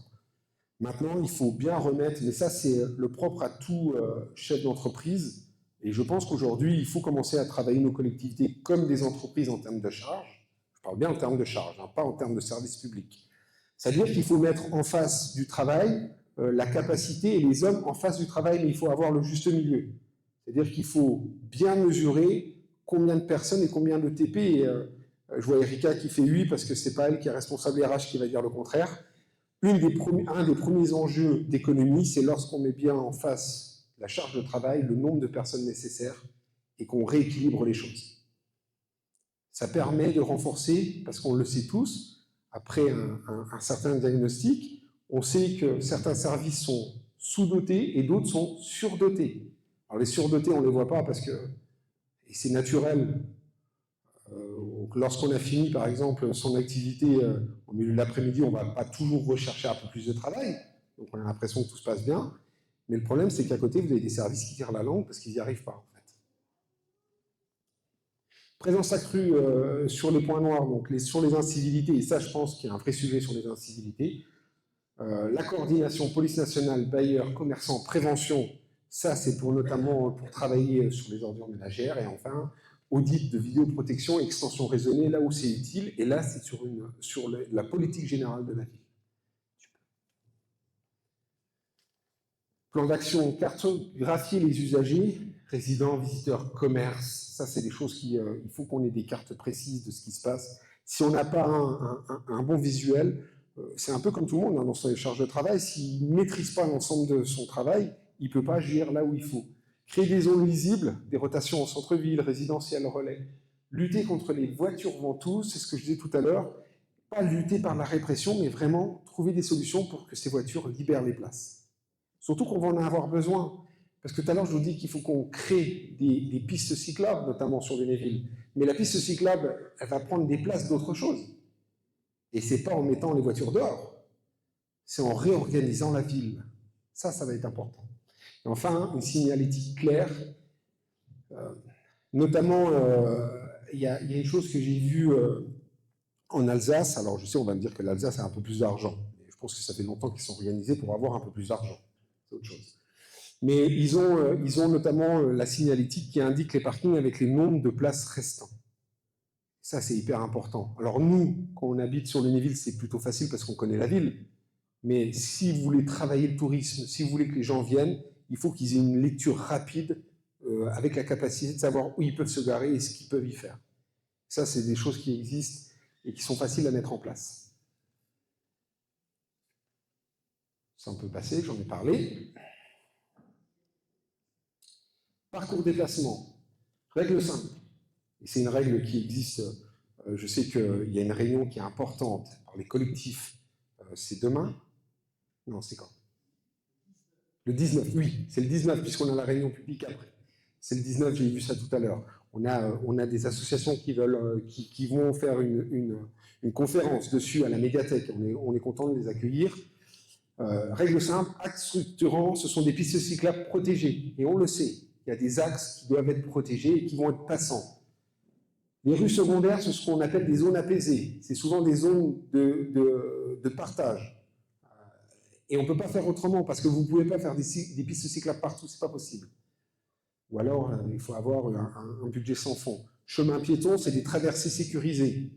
Maintenant, il faut bien remettre, mais ça c'est le propre à tout chef d'entreprise, et je pense qu'aujourd'hui, il faut commencer à travailler nos collectivités comme des entreprises en termes de charges. Je parle bien en termes de charges, pas en termes de services publics. C'est-à-dire qu'il faut mettre en face du travail la capacité et les hommes en face du travail, mais il faut avoir le juste milieu. C'est-à-dire qu'il faut bien mesurer combien de personnes et combien de TP. Et, je vois Erika qui fait oui parce que c'est pas elle qui est responsable RH qui va dire le contraire. Un des premiers enjeux d'économie, c'est lorsqu'on met bien en face la charge de travail, le nombre de personnes nécessaires et qu'on rééquilibre les choses. Ça permet de renforcer, parce qu'on le sait tous, après un certain diagnostic, on sait que certains services sont sous-dotés et d'autres sont surdotés. Alors les surdotés, on ne les voit pas parce que, et c'est naturel, lorsqu'on a fini par exemple son activité au milieu de l'après-midi, on ne va pas toujours rechercher un peu plus de travail, donc on a l'impression que tout se passe bien, mais le problème c'est qu'à côté vous avez des services qui tirent la langue parce qu'ils n'y arrivent pas en fait. Présence accrue sur les points noirs, donc sur les incivilités, et ça je pense qu'il y a un vrai sujet sur les incivilités. La coordination police nationale, bailleurs, commerçants, prévention, ça c'est notamment pour travailler sur les ordures ménagères, et enfin audit de vidéoprotection, extension raisonnée là où c'est utile, et là c'est sur la politique générale de la ville. Plan d'action, cartographier les usagers, résidents, visiteurs, commerces, ça c'est des choses il faut qu'on ait des cartes précises de ce qui se passe. Si on n'a pas un bon visuel, c'est un peu comme tout le monde dans ses charges de travail, s'il ne maîtrise pas l'ensemble de son travail, il ne peut pas agir là où il faut. Créer des zones lisibles, des rotations en centre-ville, résidentiel, relais. Lutter contre les voitures ventouses, c'est ce que je disais tout à l'heure, pas lutter par la répression, mais vraiment trouver des solutions pour que ces voitures libèrent les places. Surtout qu'on va en avoir besoin. Parce que tout à l'heure, je vous dis qu'il faut qu'on crée des pistes cyclables, notamment sur Lunéville. Mais la piste cyclable, elle va prendre des places d'autres choses. Et ce n'est pas en mettant les voitures dehors, c'est en réorganisant la ville. Ça va être important. Et enfin, une signalétique claire. Notamment, il y a une chose que j'ai vue en Alsace. Alors, je sais, on va me dire que l'Alsace a un peu plus d'argent. Je pense que ça fait longtemps qu'ils sont organisés pour avoir un peu plus d'argent. C'est autre chose. Mais ils ont notamment la signalétique qui indique les parkings avec les nombres de places restants. Ça, c'est hyper important. Alors nous, quand on habite sur Lunéville, c'est plutôt facile parce qu'on connaît la ville. Mais si vous voulez travailler le tourisme, si vous voulez que les gens viennent, il faut qu'ils aient une lecture rapide avec la capacité de savoir où ils peuvent se garer et ce qu'ils peuvent y faire. Ça, c'est des choses qui existent et qui sont faciles à mettre en place. Ça, on peut passer, j'en ai parlé. Parcours déplacement. Règle simple. Et c'est une règle qui existe, je sais qu'il y a une réunion qui est importante par les collectifs, c'est demain. Non, c'est quand? Le 19, oui, c'est le 19, puisqu'on a la réunion publique après. C'est le 19, j'ai vu ça tout à l'heure. On a des associations qui vont faire une conférence dessus à la médiathèque. On est content de les accueillir. Règle simple, axes structurants, ce sont des pistes cyclables protégées. Et on le sait, il y a des axes qui doivent être protégés et qui vont être passants. Les rues secondaires, c'est ce qu'on appelle des zones apaisées. C'est souvent des zones de partage. Et on ne peut pas faire autrement, parce que vous ne pouvez pas faire des pistes cyclables partout, ce n'est pas possible. Ou alors, il faut avoir un budget sans fond. Chemin piéton, c'est des traversées sécurisées.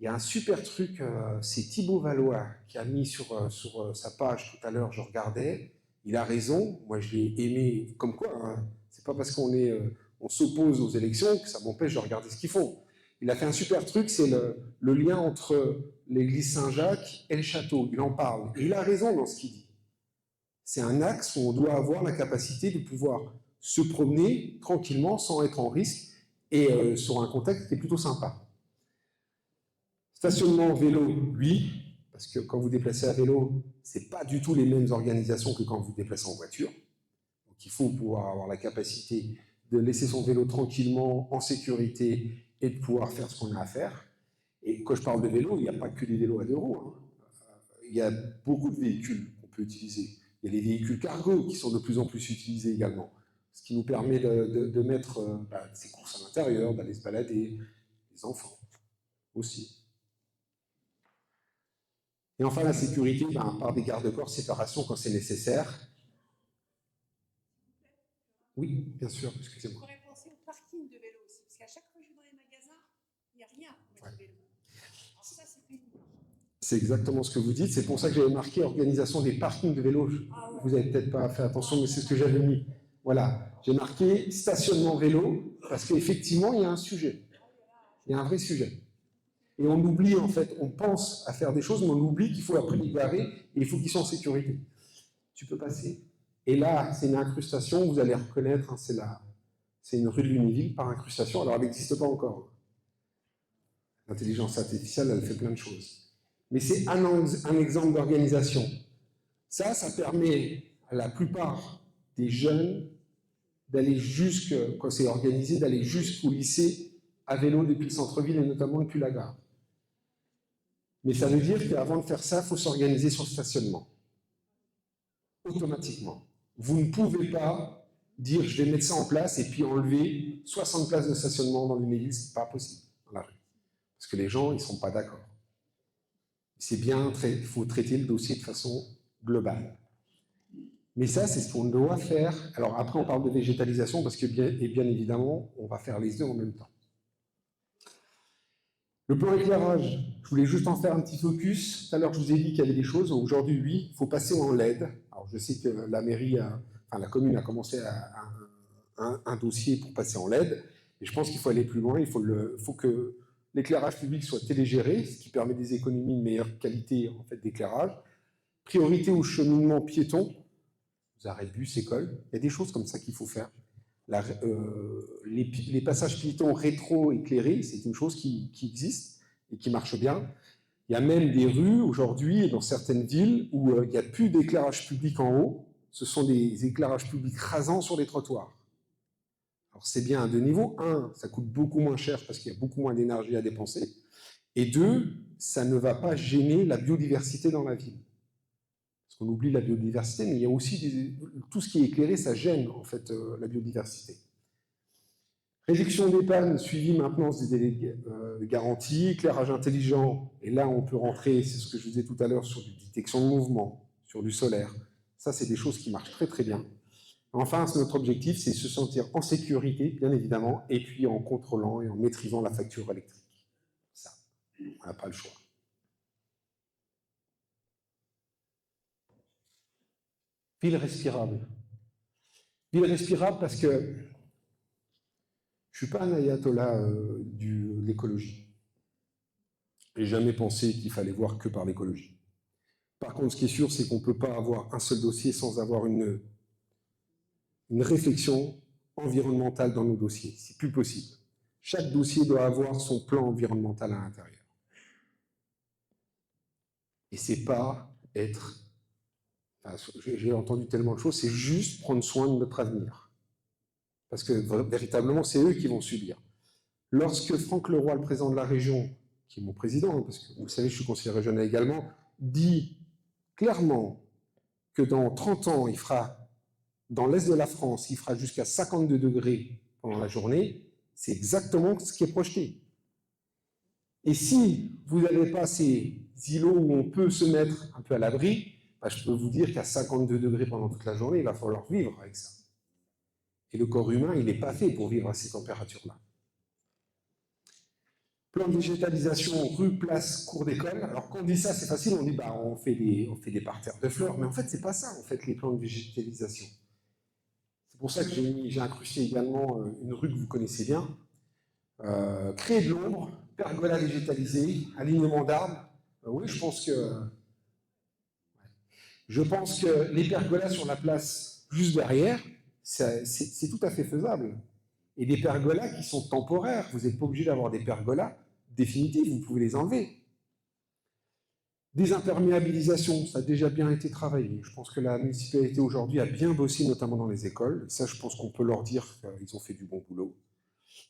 Il y a un super truc, c'est Thibaut Valois qui a mis sur sa page tout à l'heure, je regardais. Il a raison, moi je l'ai aimé comme quoi. Hein. C'est pas parce qu'on s'oppose aux élections que ça m'empêche de regarder ce qu'ils font. Il a fait un super truc, c'est le lien entre l'église Saint-Jacques et le château. Il en parle. Et il a raison dans ce qu'il dit. C'est un axe où on doit avoir la capacité de pouvoir se promener tranquillement sans être en risque et sur un contexte qui est plutôt sympa. Stationnement vélo, oui, parce que quand vous déplacez à vélo, ce n'est pas du tout les mêmes organisations que quand vous vous déplacez en voiture. Donc il faut pouvoir avoir la capacité de laisser son vélo tranquillement, en sécurité, et de pouvoir faire ce qu'on a à faire. Et quand je parle de vélo, il n'y a pas que des vélos à 2 roues. Hein. Il y a beaucoup de véhicules qu'on peut utiliser. Il y a les véhicules cargo qui sont de plus en plus utilisés également. Ce qui nous permet de mettre ces courses à l'intérieur, d'aller se balader, les enfants aussi. Et enfin, la sécurité, par des garde-corps, séparation quand c'est nécessaire. Oui, bien sûr, excusez-moi. Je pourrais penser au parking de vélo aussi, parce qu'à chaque fois que je vais dans les magasins, il n'y a rien pour mettre le vélo. Alors ça, c'est pénible. C'est exactement ce que vous dites. C'est pour ça que j'avais marqué organisation des parkings de vélo. Vous n'avez peut-être pas fait attention, mais c'est ce que j'avais mis. Voilà, j'ai marqué stationnement vélo, parce qu'effectivement, il y a un sujet. Il y a un vrai sujet. Et on oublie, en fait, on pense à faire des choses, mais on oublie qu'il faut après les garer et il faut qu'ils soient en sécurité. Tu peux passer. Et là, c'est une incrustation, vous allez reconnaître, hein, c'est une rue de Lunéville par incrustation. Alors, elle n'existe pas encore. L'intelligence artificielle, elle fait plein de choses. Mais c'est un exemple d'organisation. Ça permet à la plupart des jeunes d'aller quand c'est organisé, d'aller jusqu'au lycée à vélo depuis le centre-ville et notamment depuis la gare. Mais ça veut dire qu'avant de faire ça, il faut s'organiser sur le stationnement. Automatiquement. Vous ne pouvez pas dire je vais mettre ça en place et puis enlever 60 places de stationnement dans une église, ce n'est pas possible dans la rue. Parce que les gens, ils ne sont pas d'accord. C'est bien, il faut traiter le dossier de façon globale. Mais ça, c'est ce qu'on doit faire. Alors après, on parle de végétalisation parce que bien évidemment, on va faire les deux en même temps. Le plan éclairage, je voulais juste en faire un petit focus. Tout à l'heure, je vous ai dit qu'il y avait des choses. Aujourd'hui, oui, il faut passer en LED. Alors, je sais que la commune a commencé un dossier pour passer en LED. Et je pense qu'il faut aller plus loin. Il faut que l'éclairage public soit télégéré, ce qui permet des économies de meilleure qualité en fait, d'éclairage. Priorité au cheminement piéton, aux arrêts de bus, écoles. Il y a des choses comme ça qu'il faut faire. Les passages piétons rétro-éclairés, c'est une chose qui existe et qui marche bien. Il y a même des rues aujourd'hui, dans certaines villes, où il n'y a plus d'éclairage public en haut. Ce sont des éclairages publics rasants sur les trottoirs. Alors c'est bien à 2 niveaux. 1, ça coûte beaucoup moins cher parce qu'il y a beaucoup moins d'énergie à dépenser. Et 2, ça ne va pas gêner la biodiversité dans la ville. Parce qu'on oublie la biodiversité, mais il y a aussi tout ce qui est éclairé, ça gêne en fait la biodiversité. Réduction des pannes, suivi maintenance des délais de garantie, éclairage intelligent, et là on peut rentrer, c'est ce que je vous disais tout à l'heure, sur du détection de mouvement, sur du solaire. Ça, c'est des choses qui marchent très très bien. Enfin, notre objectif, c'est se sentir en sécurité, bien évidemment, et puis en contrôlant et en maîtrisant la facture électrique. Ça, on n'a pas le choix. Ville respirable. Ville respirable parce que je ne suis pas un ayatollah de l'écologie. Je n'ai jamais pensé qu'il fallait voir que par l'écologie. Par contre, ce qui est sûr, c'est qu'on ne peut pas avoir un seul dossier sans avoir une réflexion environnementale dans nos dossiers. C'est plus possible. Chaque dossier doit avoir son plan environnemental à l'intérieur. Et c'est pas être... J'ai entendu tellement de choses, c'est juste prendre soin de notre avenir. Parce que véritablement, c'est eux qui vont subir. Lorsque Franck Leroy, le président de la région, qui est mon président, parce que vous savez, je suis conseiller régional également, dit clairement que dans 30 ans, il fera, dans l'est de la France, il fera jusqu'à 52 degrés pendant la journée, c'est exactement ce qui est projeté. Et si vous n'avez pas ces îlots où on peut se mettre un peu à l'abri, je peux vous dire qu'à 52 degrés pendant toute la journée, il va falloir vivre avec ça. Et le corps humain, il n'est pas fait pour vivre à ces températures-là. Plan de végétalisation, rue, place, cours d'école. Alors quand on dit ça, c'est facile, on dit on fait des parterres de fleurs, mais en fait, c'est pas ça, en fait, les plans de végétalisation. C'est pour ça que j'ai incrusté également une rue que vous connaissez bien. Créer de l'ombre, pergola végétalisée, alignement d'arbres. Oui, je pense que les pergolas sur la place juste derrière, c'est tout à fait faisable. Et des pergolas qui sont temporaires. Vous n'êtes pas obligé d'avoir des pergolas définitifs, vous pouvez les enlever. Désimperméabilisation, ça a déjà bien été travaillé. Je pense que la municipalité aujourd'hui a bien bossé, notamment dans les écoles. Ça, je pense qu'on peut leur dire qu'ils ont fait du bon boulot.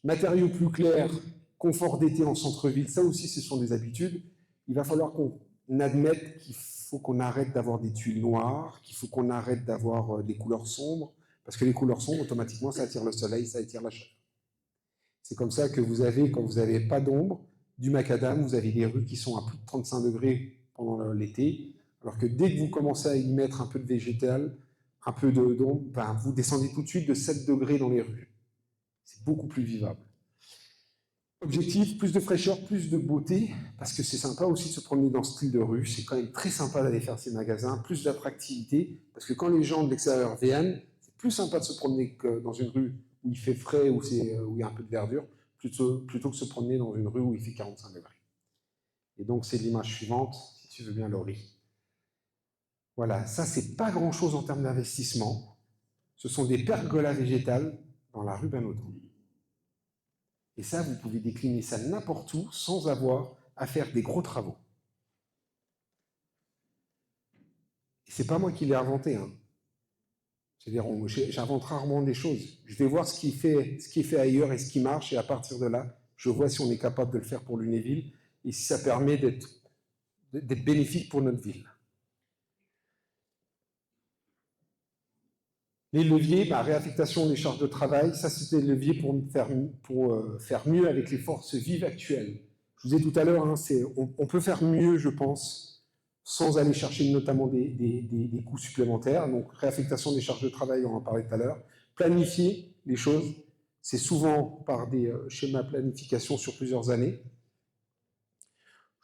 Matériaux plus clairs, confort d'été en centre-ville, ça aussi, ce sont des habitudes. Il va falloir qu'on admette qu'il faut qu'on arrête d'avoir des tuiles noires, qu'il faut qu'on arrête d'avoir des couleurs sombres, parce que les couleurs sombres, automatiquement, ça attire le soleil, ça attire la chaleur. C'est comme ça que vous avez, quand vous n'avez pas d'ombre, du macadam, vous avez des rues qui sont à plus de 35 degrés pendant l'été, alors que dès que vous commencez à y mettre un peu de végétal, un peu d'ombre, ben, vous descendez tout de suite de 7 degrés dans les rues. C'est beaucoup plus vivable. Objectif, plus de fraîcheur, plus de beauté, parce que c'est sympa aussi de se promener dans ce style de rue, c'est quand même très sympa d'aller faire ces magasins, plus d'attractivité, parce que quand les gens de l'extérieur viennent, c'est plus sympa de se promener que dans une rue où il fait frais, où il y a un peu de verdure, plutôt que de se promener dans une rue où il fait 45 degrés. Et donc c'est l'image suivante, si tu veux bien, Laurie. Voilà, ça c'est pas grand-chose en termes d'investissement, ce sont des pergolas végétales dans la rue Bernaudin. Et ça, vous pouvez décliner ça n'importe où sans avoir à faire des gros travaux. Et c'est pas moi qui l'ai inventé. Hein. C'est-à-dire, j'invente rarement des choses. Je vais voir ce qui est fait ailleurs et ce qui marche, et à partir de là, je vois si on est capable de le faire pour Lunéville et si ça permet d'être bénéfique pour notre ville. Les leviers, réaffectation des charges de travail, ça c'était le levier pour faire mieux avec les forces vives actuelles. Je vous ai dit tout à l'heure, hein, on peut faire mieux, je pense, sans aller chercher notamment des coûts supplémentaires. Donc réaffectation des charges de travail, on en parlait tout à l'heure. Planifier les choses, c'est souvent par des schémas de planification sur plusieurs années.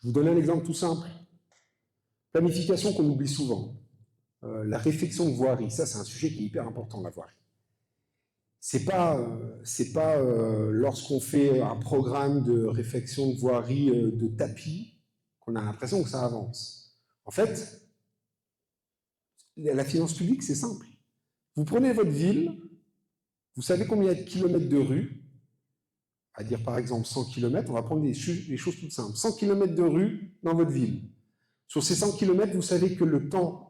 Je vous donne un exemple tout simple. Planification qu'on oublie souvent. La réflexion de voirie, ça c'est un sujet qui est hyper important, la voirie. C'est pas lorsqu'on fait un programme de réflexion de voirie de tapis qu'on a l'impression que ça avance. En fait, la finance publique, c'est simple. Vous prenez votre ville, vous savez combien il y a de kilomètres de rue, à dire par exemple 100 km, on va prendre des choses toutes simples. 100 km de rue dans votre ville. Sur ces 100 km, vous savez que le temps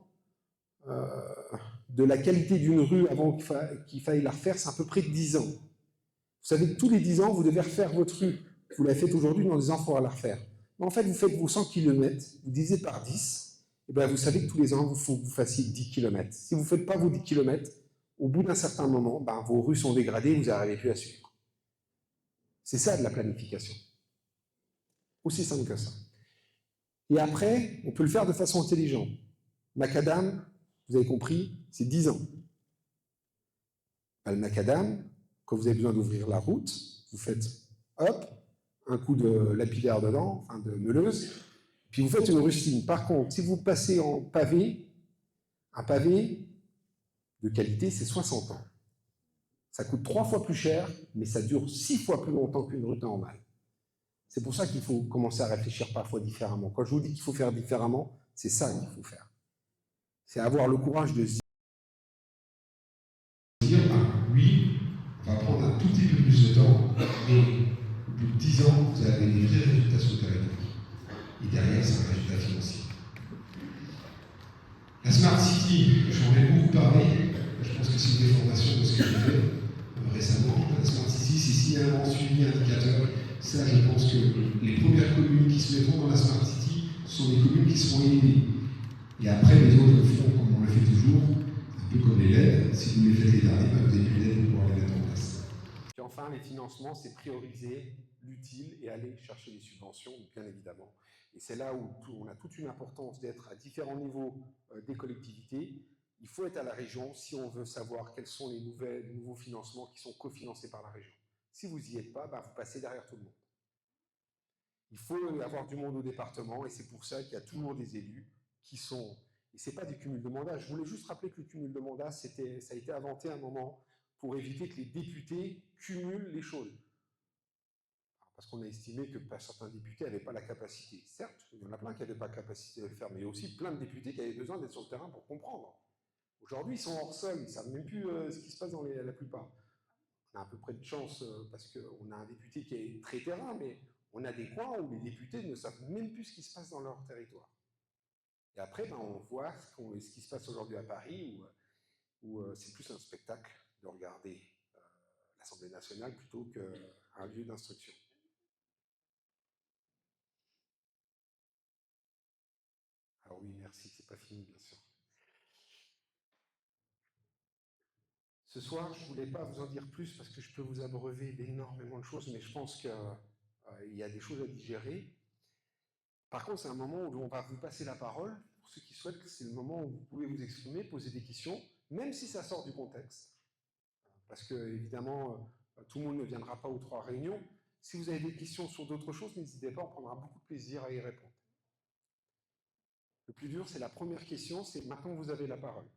de la qualité d'une rue avant qu'il faille la refaire, c'est à peu près 10 ans. Vous savez que tous les 10 ans, vous devez refaire votre rue. Vous la faites aujourd'hui dans 10 ans, il faudra la refaire. Mais en fait, vous faites vos 100 km, vous divisez par 10, et bien vous savez que tous les ans, il faut que vous fassiez 10 km. Si vous ne faites pas vos 10 km, au bout d'un certain moment, vos rues sont dégradées, vous n'arrivez plus à suivre. C'est ça de la planification. Aussi simple que ça. Et après, on peut le faire de façon intelligente. Macadam, vous avez compris, c'est 10 ans. Le macadam, quand vous avez besoin d'ouvrir la route, vous faites, hop, un coup de lapidaire dedans, enfin de meuleuse, puis vous faites une rustine. Par contre, si vous passez en pavé, un pavé de qualité, c'est 60 ans. Ça coûte 3 fois plus cher, mais ça dure 6 fois plus longtemps qu'une rue normale. C'est pour ça qu'il faut commencer à réfléchir parfois différemment. Quand je vous dis qu'il faut faire différemment, c'est ça qu'il faut faire. C'est avoir le courage de se dire, oui, on va prendre un tout petit peu plus de temps, mais au bout de 10 ans, vous avez des vrais résultats sur le territoire. Et derrière, c'est un résultat financier. La Smart City, j'en ai beaucoup parlé. Je pense que c'est une déformation de ce que j'ai fait récemment. La Smart City, c'est signalement suivi indicateur. Ça, je pense que les premières communes qui se mettront dans la Smart City sont des communes qui seront aidées. Et après, les autres le feront comme on le fait toujours, un peu comme les LED. Si vous les faites les derniers, vous n'avez plus d'aide pour pouvoir les mettre en place. Puis enfin, les financements, c'est prioriser l'utile et aller chercher les subventions, bien évidemment. Et c'est là où on a toute une importance d'être à différents niveaux des collectivités. Il faut être à la région si on veut savoir quels sont les nouveaux financements qui sont cofinancés par la région. Si vous n'y êtes pas, vous passez derrière tout le monde. Il faut avoir du monde au département et c'est pour ça qu'il y a toujours des élus qui sont... Et ce n'est pas du cumul de mandats. Je voulais juste rappeler que le cumul de mandats, ça a été inventé à un moment pour éviter que les députés cumulent les choses. parce qu'on a estimé que certains députés n'avaient pas la capacité. Certes, il y en a plein qui n'avaient pas la capacité de le faire, mais il y a aussi plein de députés qui avaient besoin d'être sur le terrain pour comprendre. Aujourd'hui, ils sont hors sol, ils ne savent même plus ce qui se passe dans la plupart. On a à peu près de chance parce qu'on a un député qui est très terrain, mais on a des coins où les députés ne savent même plus ce qui se passe dans leur territoire. Et après, ben, on voit ce qui se passe aujourd'hui à Paris, où c'est plus un spectacle de regarder l'Assemblée nationale plutôt qu'un lieu d'instruction. Alors oui, merci, c'est pas fini, bien sûr. Ce soir, je ne voulais pas vous en dire plus parce que je peux vous abreuver d'énormément de choses, mais je pense qu'il y a des choses à digérer. Par contre, c'est un moment où on va vous passer la parole. Pour ceux qui souhaitent, c'est le moment où vous pouvez vous exprimer, poser des questions, même si ça sort du contexte. Parce que, évidemment, tout le monde ne viendra pas aux 3 réunions. Si vous avez des questions sur d'autres choses, n'hésitez pas, on prendra beaucoup de plaisir à y répondre. Le plus dur, c'est la première question, c'est maintenant que vous avez la parole.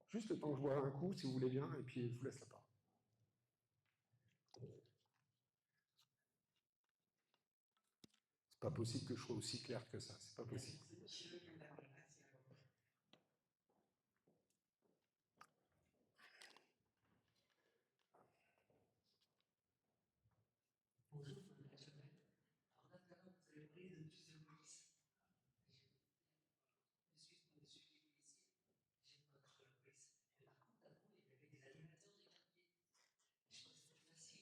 Juste le temps que je bois un coup, si vous voulez bien, et puis je vous laisse la parole. C'est pas possible que je sois aussi clair que ça, c'est pas possible. Bonjour, Nathalie. Alors, Nathalie, vous avez parlé de tous ces polices. Je suis policier, j'ai pas de la police. Mais par contre, avant, il y avait des animateurs de quartier. Je crois que c'était facile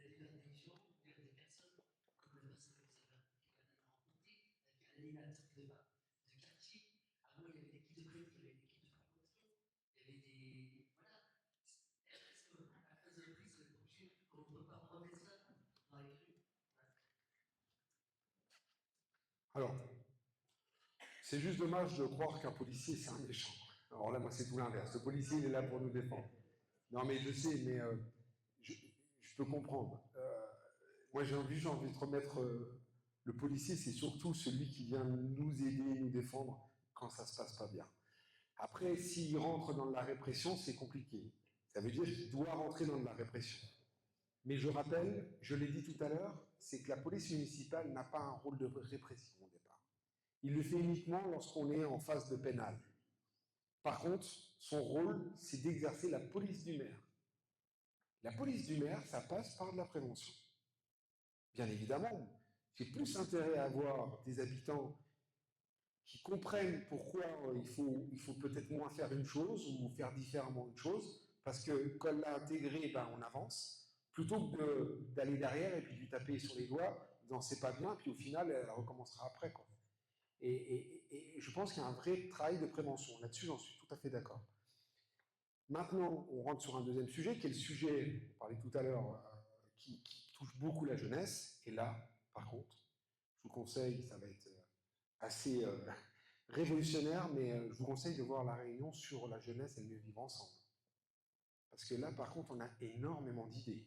d'aller vers des gens, vers des personnes, comme la personne que vous avez rencontrée, avec un animateur de quartier. Avant, il y avait l'équipe de crédit, il y avait l'équipe de promotion, il y avait des. Voilà. Est-ce que, à cause de la police, le prochain, on ne peut pas remettre ça dans les rues? Alors, c'est juste dommage de croire qu'un policier, c'est un méchant. Alors là, moi, c'est tout l'inverse. Le policier, il est là pour nous défendre. Non, mais je sais, mais je peux comprendre. Moi, j'ai envie de remettre le policier, c'est surtout celui qui vient nous aider, nous défendre quand ça se passe pas bien. Après, s'il rentre dans la répression, c'est compliqué. Ça veut dire qu'il doit rentrer dans de la répression. Mais je rappelle, je l'ai dit tout à l'heure, c'est que la police municipale n'a pas un rôle de répression au départ. Il le fait uniquement lorsqu'on est en phase de pénal. Par contre, son rôle, c'est d'exercer la police du maire. La police du maire, ça passe par de la prévention. Bien évidemment, j'ai plus intérêt à avoir des habitants qui comprennent pourquoi il faut peut-être moins faire une chose ou faire différemment une chose, parce que quand on l'a intégré, ben, on avance, plutôt que d'aller derrière et puis de lui taper sur les doigts, disant c'est pas bien, puis au final, elle recommencera après, quoi. Et je pense qu'il y a un vrai travail de prévention. Là-dessus, j'en suis tout à fait d'accord. Maintenant, on rentre sur un deuxième sujet, qui est le sujet, on parlait tout à l'heure, qui touche beaucoup la jeunesse. Et là, par contre, je vous conseille, ça va être assez révolutionnaire, mais je vous conseille de voir la réunion sur la jeunesse et le mieux vivre ensemble. Parce que là, par contre, on a énormément d'idées.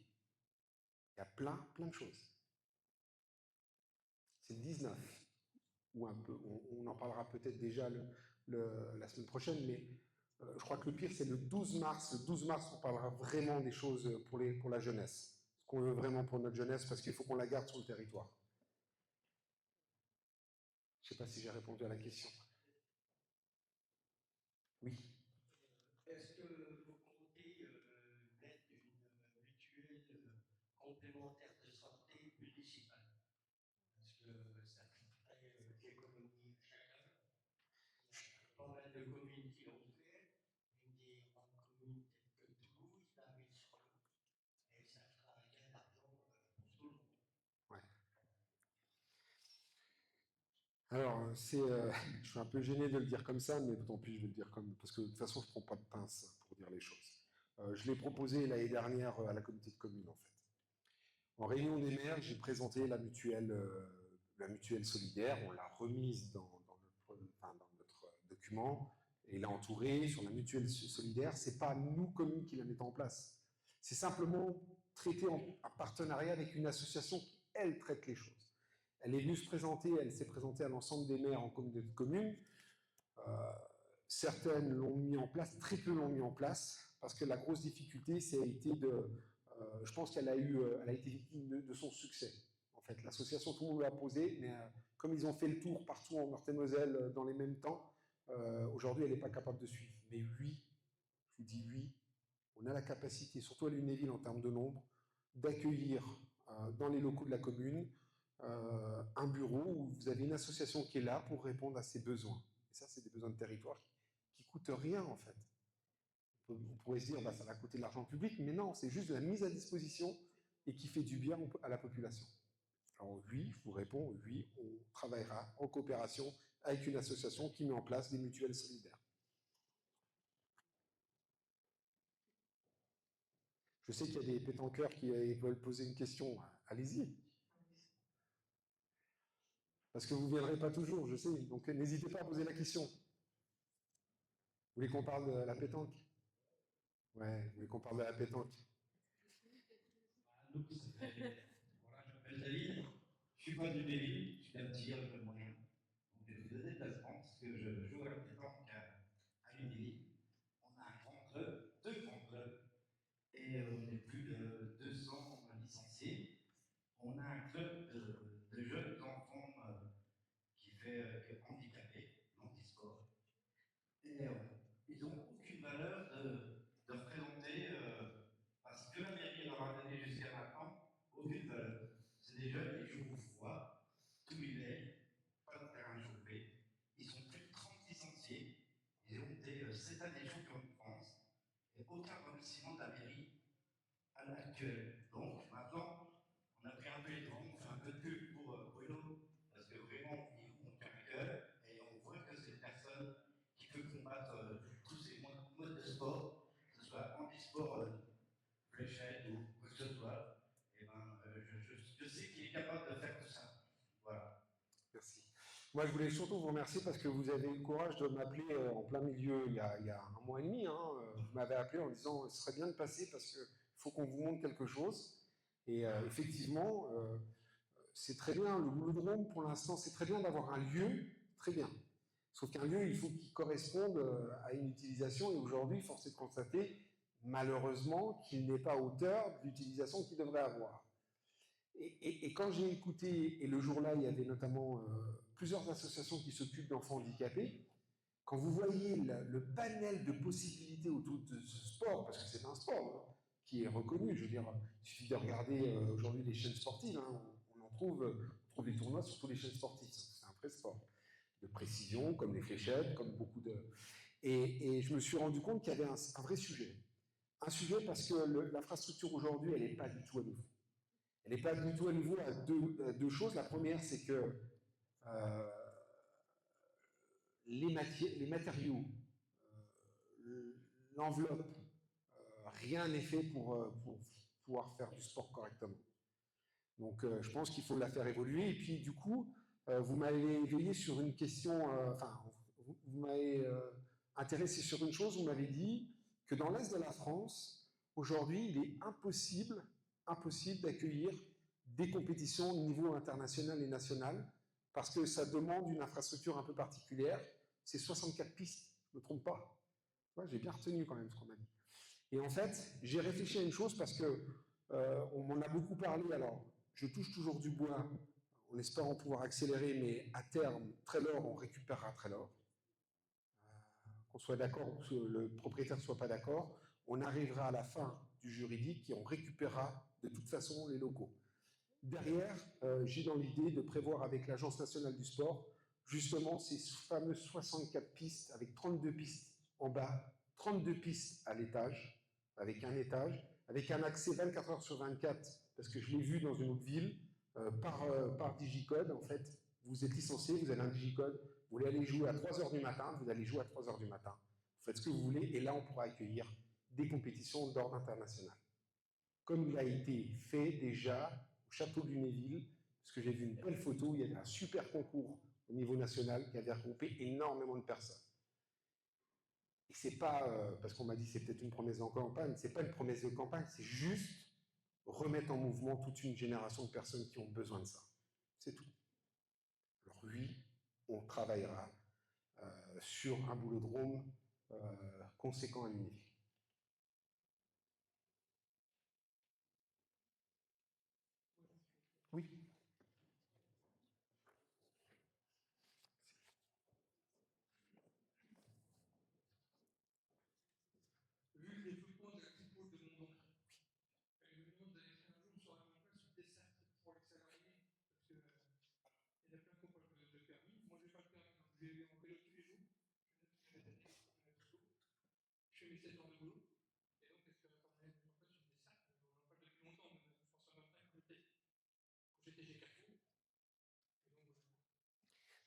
Il y a plein de choses. C'est le 19. Ou un peu, on en parlera peut-être déjà la semaine prochaine, mais je crois que le pire, c'est le 12 mars. Le 12 mars, on parlera vraiment des choses pour la jeunesse. Ce qu'on veut vraiment pour notre jeunesse, parce qu'il faut qu'on la garde sur le territoire. Je ne sais pas si j'ai répondu à la question. Oui. Est-ce que vous comptez mettre une mutuelle complémentaire de santé municipale? Parce que ça coûterait l'économie chacun. Il y a pas mal de communes qui l'ont fait. Une des grandes communes telles que Toulouse, la Ville-sur-Lot. Et ça fera un gain d'argent pour tout le monde. Ouais. Alors, je suis un peu gêné de le dire comme ça, mais tant pis, je vais le dire comme... Parce que de toute façon, je ne prends pas de pince pour dire les choses. Je l'ai proposé l'année dernière à la communauté de communes, en fait. En réunion des maires, j'ai présenté la mutuelle solidaire. On l'a remise dans notre document et l'a entourée sur la mutuelle solidaire. Ce n'est pas nous, communes, qui la mettons en place. C'est simplement traité en partenariat avec une association qui, elle, traite les choses. Elle est venue se présenter, elle s'est présentée à l'ensemble des maires en communauté de communes. Certaines l'ont mis en place, très peu l'ont mis en place, parce que la grosse difficulté, ça a été je pense qu'elle a été victime de son succès, en fait. L'association, tout le monde l'a posé, mais comme ils ont fait le tour partout en Meurthe-et-Moselle dans les mêmes temps, aujourd'hui, elle n'est pas capable de suivre. Mais oui, je vous dis oui, on a la capacité, surtout à Lunéville en termes de nombre, d'accueillir dans les locaux de la commune un bureau où vous avez une association qui est là pour répondre à ses besoins. Et ça, c'est des besoins de territoire qui ne coûtent rien, en fait. On pourrait se dire, bah, ça va coûter de l'argent public, mais non, c'est juste de la mise à disposition et qui fait du bien à la population. Alors oui, je vous réponds, oui, on travaillera en coopération avec une association qui met en place des mutuelles solidaires. Je sais qu'il y a des pétanqueurs qui veulent poser une question. Allez-y. Parce que vous ne viendrez pas toujours, je sais. Donc n'hésitez pas à poser la question. Vous voulez qu'on parle de la pétanque? Ouais, vous voulez qu'on parle de la pétanque? Donc, voilà, je m'appelle David, je suis pas du Lunéville, je viens de Tire, je de moyen. Donc j'ai fait des déplacements parce que je joue à la pétanque à Lunéville. On a un grand club, deux grands clubs, et on est plus de 200 licenciés. On a un club de jeunes enfants qui fait handicapés, l'handisport. Et ils n'ont aucune valeur de représenter, parce que la mairie leur a donné jusqu'à maintenant, aucune valeur. C'est des jeunes qui jouent au froid, tout l'hiver, pas de terrain chauffé. Ils sont plus de 30 licenciés. Ils ont été cette année champions de France. Et aucun remerciement de la mairie à l'actuel. Donc maintenant, on a pris un peu les devants, on fait un peu de pub pour Bruno, parce que vraiment, on tient à cœur et on voit que c'est une personne qui peut combattre tous ces modes de sport, que ce soit handisport, fléchette ou quoi que ce soit. Et ben, je sais qu'il est capable de faire tout ça. Voilà. Merci. Moi, je voulais surtout vous remercier parce que vous avez eu le courage de m'appeler en plein milieu il y a un mois et demi. Vous m'avez appelé en disant ce serait bien de passer parce qu'il faut qu'on vous montre quelque chose. Et effectivement, c'est très bien. Le Boulodrome, pour l'instant, c'est très bien d'avoir un lieu, très bien. Sauf qu'un lieu, il faut qu'il corresponde à une utilisation. Et aujourd'hui, force est de constater, malheureusement, qu'il n'est pas à hauteur de l'utilisation qu'il devrait avoir. Et quand j'ai écouté, et le jour-là, il y avait notamment plusieurs associations qui s'occupent d'enfants handicapés, quand vous voyez le panel de possibilités autour de ce sport, parce que c'est un sport qui est reconnu, je veux dire, il suffit de regarder aujourd'hui les chaînes sportives, on trouve des tournois sur toutes les chaînes sportives, c'est un vrai sport de précision, comme les fléchettes, comme beaucoup de... Et je me suis rendu compte qu'il y avait un vrai sujet. Un sujet parce que l'infrastructure aujourd'hui, elle n'est pas du tout à niveau. Elle n'est pas du tout à niveau à deux choses. La première, c'est que les matériaux, l'enveloppe, rien n'est fait pour pouvoir faire du sport correctement. Donc je pense qu'il faut la faire évoluer. Et puis du coup, vous m'avez éveillé sur une question, vous m'avez intéressé sur une chose, vous m'avez dit que dans l'Est de la France, aujourd'hui, il est impossible d'accueillir des compétitions au niveau international et national, parce que ça demande une infrastructure un peu particulière. C'est 64 pistes, je ne me trompe pas. Ouais, j'ai bien retenu quand même ce qu'on m'a dit. Et en fait, j'ai réfléchi à une chose parce que on m'en a beaucoup parlé. Alors, je touche toujours du bois, en espérant pouvoir accélérer, mais à terme, Trailor, on récupérera Trailor. Qu'on soit d'accord ou que le propriétaire ne soit pas d'accord, on arrivera à la fin du juridique et on récupérera de toute façon les locaux. Derrière, j'ai dans l'idée de prévoir avec l'Agence nationale du sport, justement ces fameuses 64 pistes, avec 32 pistes en bas, 32 pistes à l'étage, avec un étage, avec un accès 24 heures sur 24, parce que je l'ai vu dans une autre ville, par digicode, en fait, vous êtes licencié, vous avez un digicode, vous voulez aller jouer à 3 heures du matin, vous allez jouer à 3 heures du matin. Vous faites ce que vous voulez, et là, on pourra accueillir des compétitions d'ordre international. Comme il a été fait déjà au château de Lunéville, parce que j'ai vu une belle photo où il y avait un super concours au niveau national qui avait regroupé énormément de personnes. Et c'est pas, parce qu'on m'a dit c'est peut-être une promesse de campagne, c'est pas une promesse de campagne, c'est juste remettre en mouvement toute une génération de personnes qui ont besoin de ça. C'est tout. Alors oui, on travaillera sur un boulodrome conséquent à Lunéville. Oui. je vais en vélo tous les jours, je fais 9 km je fais mes 7 heures de boulot, et donc est-ce que parfois je me dis, certes, on n'a pas depuis longtemps, mais François Martin quand j'étais chez Carrefour.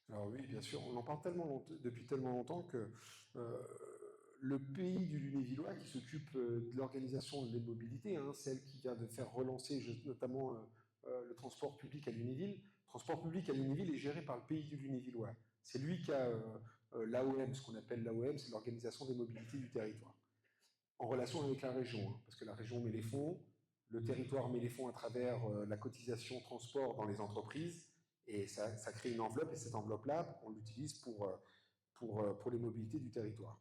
Alors oui, bien sûr, on en parle depuis tellement longtemps que le pays du Lunévillois qui s'occupe de l'organisation de l'immobilité, hein, celle qui vient de faire relancer notamment le transport public à Lunéville. Le transport public à Lunéville est géré par le pays du Lunévillois. C'est lui qui a l'AOM, ce qu'on appelle l'AOM, c'est l'organisation des mobilités du territoire, en relation avec la région, hein, parce que la région met les fonds, le territoire met les fonds à travers la cotisation transport dans les entreprises, et ça crée une enveloppe, et cette enveloppe-là, on l'utilise pour les mobilités du territoire.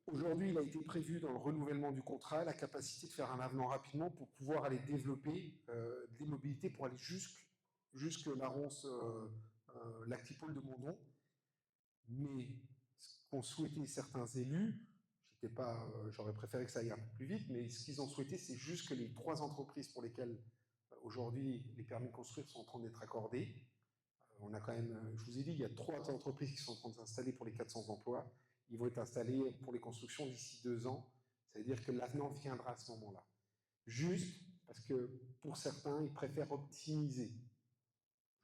Aujourd'hui, il a été prévu dans le renouvellement du contrat la capacité de faire un avenant rapidement pour pouvoir aller développer des mobilités pour aller jusque la ronce lactipole de Mondon. Mais ce qu'ont souhaité certains élus, j'aurais préféré que ça aille un peu plus vite, mais ce qu'ils ont souhaité, c'est juste que les 3 entreprises pour lesquelles aujourd'hui les permis de construire sont en train d'être accordés, on a quand même, je vous ai dit, il y a 3 entreprises qui sont en train de s'installer pour les 400 emplois. Ils vont être installés pour les constructions d'ici 2 ans. Ça veut dire que l'avenant viendra à ce moment-là. Juste parce que pour certains, ils préfèrent optimiser.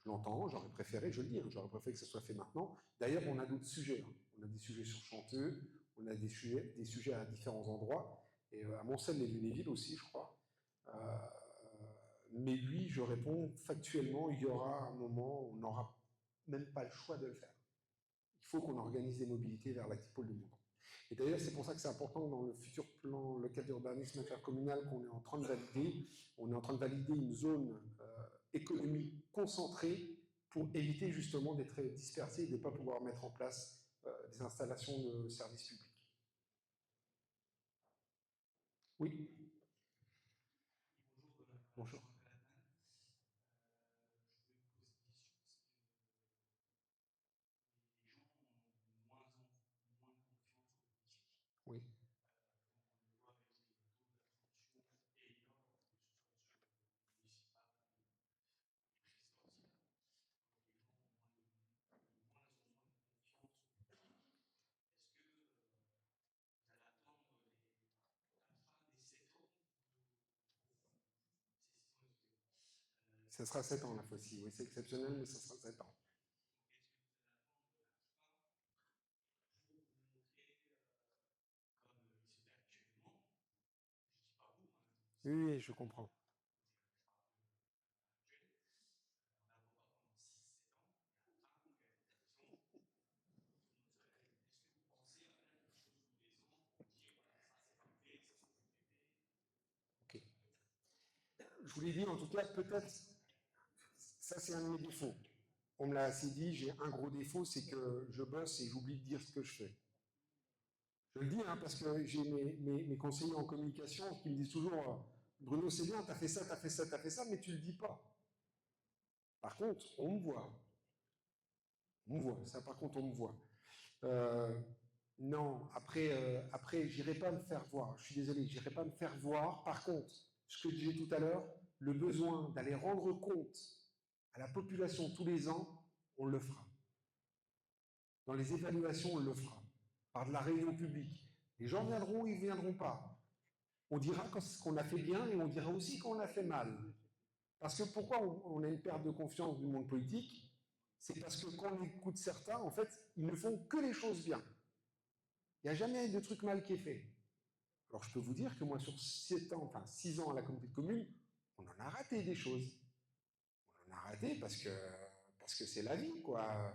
Je l'entends, j'aurais préféré, je le dis, hein, j'aurais préféré que ce soit fait maintenant. D'ailleurs, on a d'autres sujets. Hein. On a des sujets sur Chanteux, on a des sujets à différents endroits, et à Moncel et Lunéville aussi, je crois. Mais lui, je réponds factuellement, il y aura un moment où on n'aura même pas le choix de le faire. Il faut qu'on organise des mobilités vers l'Actipole de Mondon. Et d'ailleurs, c'est pour ça que c'est important dans le futur plan local d'urbanisme intercommunal qu'on est en train de valider. On est en train de valider une zone économique concentrée pour éviter justement d'être dispersé et de ne pas pouvoir mettre en place des installations de services publics. Oui. Bonjour. Oui. Ça sera 7 ans la fois-ci, oui, c'est exceptionnel, mais ça sera 7 ans. Oui, je comprends. Ok. Je vous l'ai dit, en tout cas, peut-être, ça c'est un de mes défauts. On me l'a assez dit, j'ai un gros défaut, c'est que je bosse et j'oublie de dire ce que je fais. Je le dis, hein, parce que j'ai mes conseillers en communication qui me disent toujours « Bruno, c'est bien, t'as fait ça, t'as fait ça, t'as fait ça, mais tu le dis pas. » Par contre, on me voit. On me voit, ça par contre, on me voit. Non, après j'irai pas me faire voir. Je suis désolé, j'irai pas me faire voir. Par contre, ce que je disais tout à l'heure, le besoin d'aller rendre compte à la population tous les ans, on le fera. Dans les évaluations, on le fera. Par de la réunion publique. Les gens viendront, ils ne viendront pas. On dira ce qu'on a fait bien et on dira aussi qu'on a fait mal. Parce que pourquoi on a une perte de confiance du monde politique? C'est parce que quand on écoute certains, en fait, ils ne font que les choses bien. Il n'y a jamais de truc mal qui est fait. Alors je peux vous dire que moi, sur 6 ans à la communauté de communes, on en a raté des choses. On en a raté parce que c'est la vie, quoi.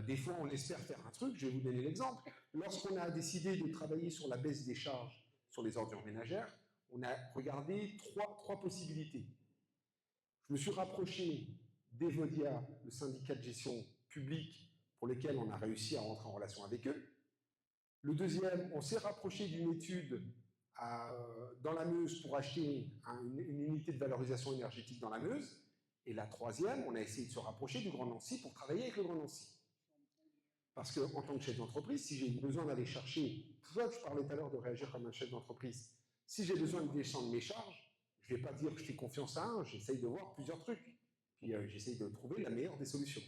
Des fois, on espère faire un truc, je vais vous donner l'exemple. Lorsqu'on a décidé de travailler sur la baisse des charges sur les ordures ménagères, on a regardé trois possibilités. Je me suis rapproché d'Evodia, le syndicat de gestion publique, pour lequel on a réussi à rentrer en relation avec eux. Le deuxième, on s'est rapproché d'une étude dans la Meuse pour acheter une unité de valorisation énergétique dans la Meuse. Et la troisième, on a essayé de se rapprocher du Grand Nancy pour travailler avec le Grand Nancy. Parce qu'en tant que chef d'entreprise, si j'ai besoin d'aller chercher, je parlais tout à l'heure de réagir comme un chef d'entreprise, si j'ai besoin de descendre mes charges, je ne vais pas dire que je fais confiance à un, j'essaye de voir plusieurs trucs. Puis j'essaye de trouver la meilleure des solutions.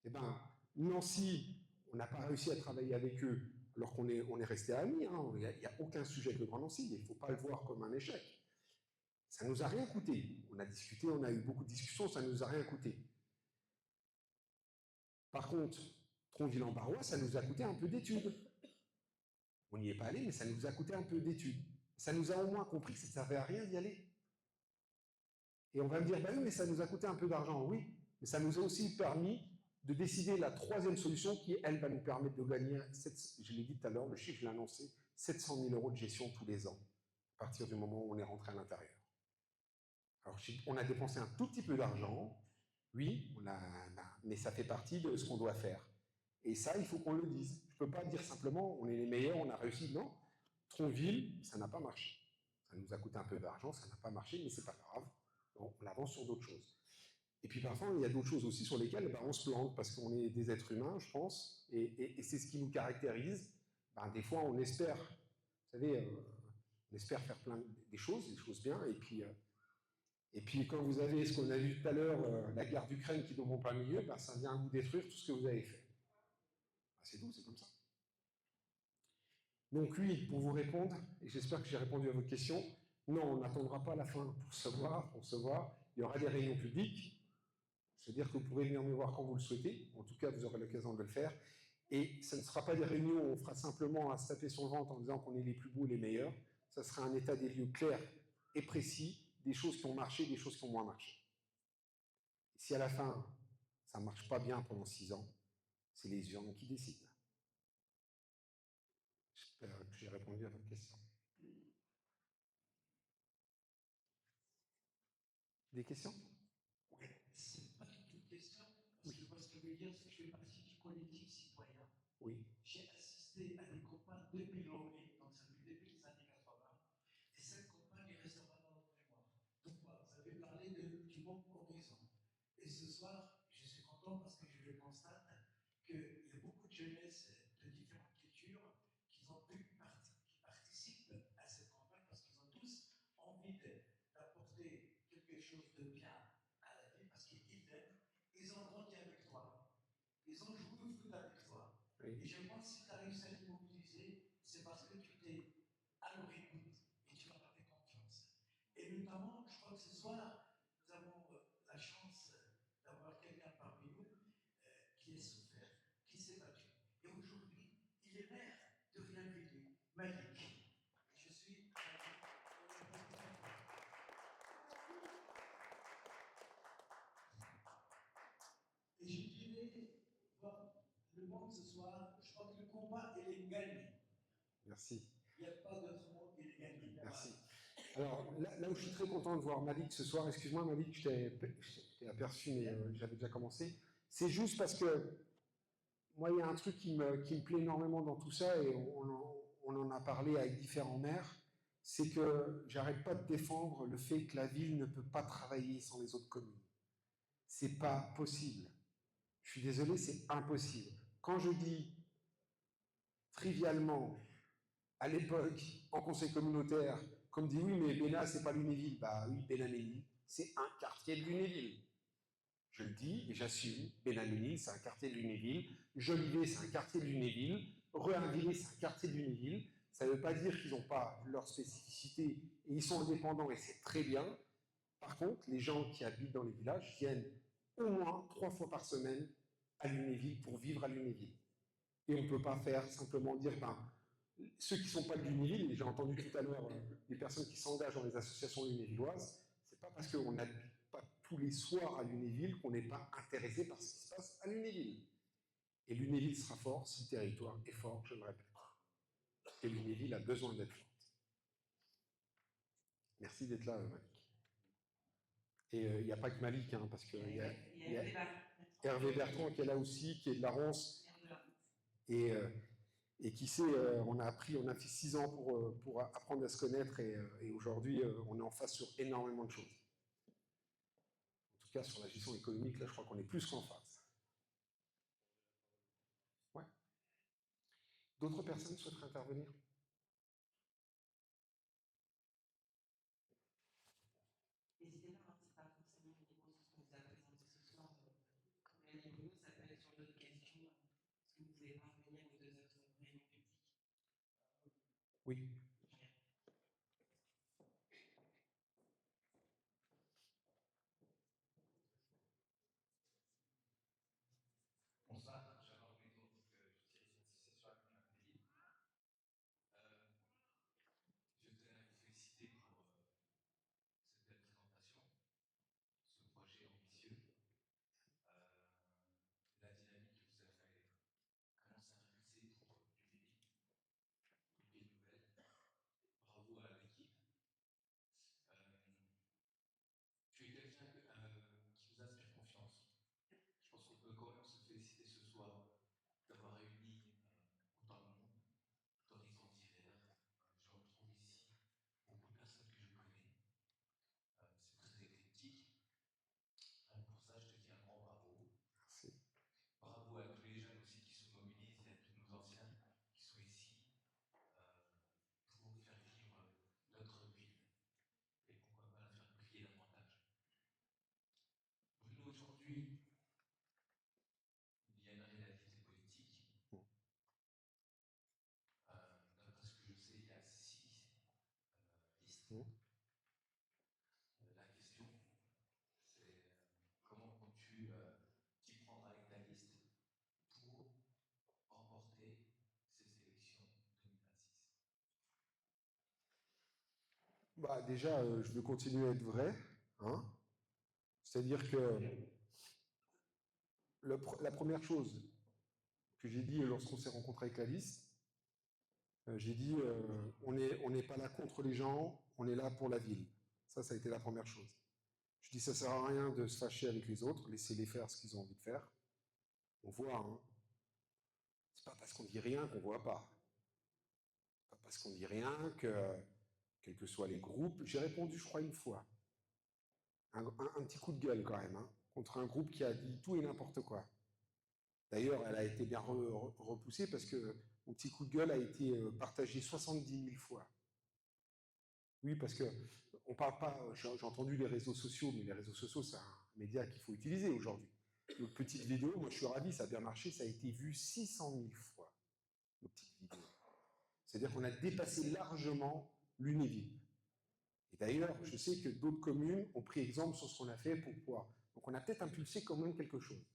Eh bien, Nancy, on n'a pas réussi à travailler avec eux alors qu'on est resté amis. Hein. Il n'y a aucun sujet avec le Grand Nancy. Il ne faut pas le voir comme un échec. Ça ne nous a rien coûté. On a discuté, on a eu beaucoup de discussions, ça ne nous a rien coûté. Par contre, Tronville-en-Barrois, ça nous a coûté un peu d'études. On n'y est pas allé, mais ça nous a coûté un peu d'études. Ça nous a au moins compris que ça ne servait à rien d'y aller. Et on va me dire, bah oui, mais ça nous a coûté un peu d'argent. Oui, mais ça nous a aussi permis de décider la troisième solution qui, elle, va nous permettre de gagner, je l'ai dit tout à l'heure, le chiffre, je l'ai annoncé, 700 000 € de gestion tous les ans, à partir du moment où on est rentré à l'intérieur. Alors, on a dépensé un tout petit peu d'argent, oui, mais ça fait partie de ce qu'on doit faire. Et ça, il faut qu'on le dise. Je ne peux pas dire simplement, on est les meilleurs, on a réussi. Non, Tronville, ça n'a pas marché. Ça nous a coûté un peu d'argent, ça n'a pas marché, mais ce n'est pas grave. Donc, on avance sur d'autres choses. Et puis parfois, il y a d'autres choses aussi sur lesquelles on se plante, parce qu'on est des êtres humains, je pense, et c'est ce qui nous caractérise. Des fois, on espère, vous savez, on espère faire des choses bien, et puis quand vous avez ce qu'on a vu tout à l'heure, la guerre d'Ukraine qui tombe en plein milieu, ça vient vous détruire tout ce que vous avez fait. C'est tout, c'est comme ça. Donc oui, pour vous répondre, et j'espère que j'ai répondu à votre question, non, on n'attendra pas la fin pour se voir. Il y aura des réunions publiques, c'est-à-dire que vous pourrez venir me voir quand vous le souhaitez, en tout cas vous aurez l'occasion de le faire, et ça ne sera pas des réunions où on fera simplement à se taper sur le ventre en disant qu'on est les plus beaux, les meilleurs, ça sera un état des lieux clair et précis, des choses qui ont marché, des choses qui ont moins marché. Et si à la fin, ça ne marche pas bien pendant 6 ans, c'est les urnes qui décident. J'espère que j'ai répondu à votre question. Des questions? Oui, c'est pas du tout une question, parce que moi, ce que je veux dire, c'est que je fais partie du collectif citoyen. Oui. J'ai assisté à des campagnes depuis longtemps, donc ça fait depuis les années 80, et cette campagne est restée dans notre mémoire. Pourquoi? Vous avez parlé du bon horizon. Et ce soir, je suis content parce que je le constate qu'il y a beaucoup de jeunesse de différentes cultures qui participent à cette campagne parce qu'ils ont tous envie d'apporter quelque chose de bien à la vie parce qu'ils t'aiment. Ils ont grandi avec toi. Ils ont joué au foot avec toi. Oui. Et je pense que si tu as réussi à les mobiliser, c'est parce que tu t'es à leur écoute et tu leur as fait confiance. Et notamment, je crois que ce soir, nous avons la chance d'avoir quelqu'un parmi nous qui a souffert, qui s'est battu. Et aujourd'hui, il est maire de Rialville, Malik. Et je suis et je dirais, le monde ce soir, je crois que le combat, il est gagné. Merci. Il n'y a pas d'autre mot, il est gagné. Merci. Alors, là où je suis très content de voir Malik ce soir, excuse-moi Malik, je t'ai aperçu, mais j'avais déjà commencé, c'est juste parce que moi, il y a un truc qui me plaît énormément dans tout ça, et on en a parlé avec différents maires, c'est que j'arrête pas de défendre le fait que la ville ne peut pas travailler sans les autres communes. C'est pas possible. Je suis désolé, c'est impossible. Quand je dis trivialement, à l'époque, en conseil communautaire, comme dit oui, mais Béna, c'est pas Lunéville. Bah oui, Béna-Ménil, c'est un quartier de Lunéville. Je le dis et j'assume, Béna-Ménil, c'est un quartier de Lunéville. Jolivet, c'est un quartier de Lunéville. Rehinvillers, c'est un quartier de Lunéville. Ça ne veut pas dire qu'ils n'ont pas leur spécificité et ils sont indépendants et c'est très bien. Par contre, les gens qui habitent dans les villages viennent au moins 3 fois par semaine à Lunéville pour vivre à Lunéville. Et on ne peut pas faire simplement dire, ceux qui ne sont pas de Lunéville, et j'ai entendu tout à l'heure des personnes qui s'engagent dans les associations lunévilloises, c'est pas parce qu'on n'habite pas tous les soirs à Lunéville qu'on n'est pas intéressé par ce qui se passe à Lunéville. Et Lunéville sera fort si le territoire est fort, je le répète. Et Lunéville a besoin d'être forte. Merci d'être là, Malik. Et il n'y a pas que Malik, hein, parce qu'il y a Hervé Bertrand qui est là aussi, qui est de la Ronce. Et qui sait, on a fait 6 ans pour apprendre à se connaître et aujourd'hui, on est en face sur énormément de choses. En tout cas, sur la gestion économique, là, je crois qu'on est plus qu'en face. Ouais. D'autres personnes souhaiteraient intervenir? N'hésitez pas, c'est pas forcément une réponse à ce qu'on vous a présenté ce soir. Comme l'a dit Bruno, ça peut être sur d'autres questions que vous ne pouvez pas revenir aux 2 autres réunions publiques? Oui. Bonsoir, Gérard Bruno, socialiste association à Pays. Je tenais à vous féliciter pour cette belle présentation, ce projet ambitieux. La dynamique que vous avez commencé à impulser pour l'UNEVI, une ville nouvelle. Bravo à l'équipe. Tu es quelqu'un qui nous inspire confiance. Je pense qu'on peut quand même se féliciter ce soir d'avoir réuni autant de monde, d'horizons divers. Je retrouve ici beaucoup de personnes que je connais. C'est très éclectique. Pour ça, je te dis un grand bravo. Merci. Bravo à tous les jeunes aussi qui se mobilisent et à tous nos anciens qui sont ici pour faire vivre notre ville et pourquoi pas la faire briller davantage. Bruno, aujourd'hui, il y a une réalité politique. D'après ce que je sais, il y a 6 listes. La question, c'est comment comptes-tu t'y prendre avec ta liste pour remporter ces élections 2026? Bah, déjà, je veux continuer à être vrai. Hein. C'est-à-dire que la première chose que j'ai dit lorsqu'on s'est rencontré avec la liste, j'ai dit on n'est pas là contre les gens, on est là pour la ville. Ça a été la première chose. Je dis ça ne sert à rien de se fâcher avec les autres, laissez-les faire ce qu'ils ont envie de faire. On voit, hein. C'est pas parce qu'on dit rien qu'on voit pas. C'est pas parce qu'on dit rien que, quels que soient les groupes, j'ai répondu, je crois, une fois. Un petit coup de gueule quand même, hein, contre un groupe qui a dit tout et n'importe quoi. D'ailleurs, elle a été bien repoussée parce que mon petit coup de gueule a été partagé 70 000 fois. Oui, parce que on parle pas, j'ai entendu les réseaux sociaux, mais les réseaux sociaux, c'est un média qu'il faut utiliser aujourd'hui. Notre petite vidéo, moi je suis ravi, ça a bien marché, ça a été vu 600 000 fois, nos petites vidéos. C'est-à-dire qu'on a dépassé largement l'Unéville. Et d'ailleurs, je sais que d'autres communes ont pris exemple sur ce qu'on a fait pour pouvoir. Donc on a peut-être impulsé quand même quelque chose.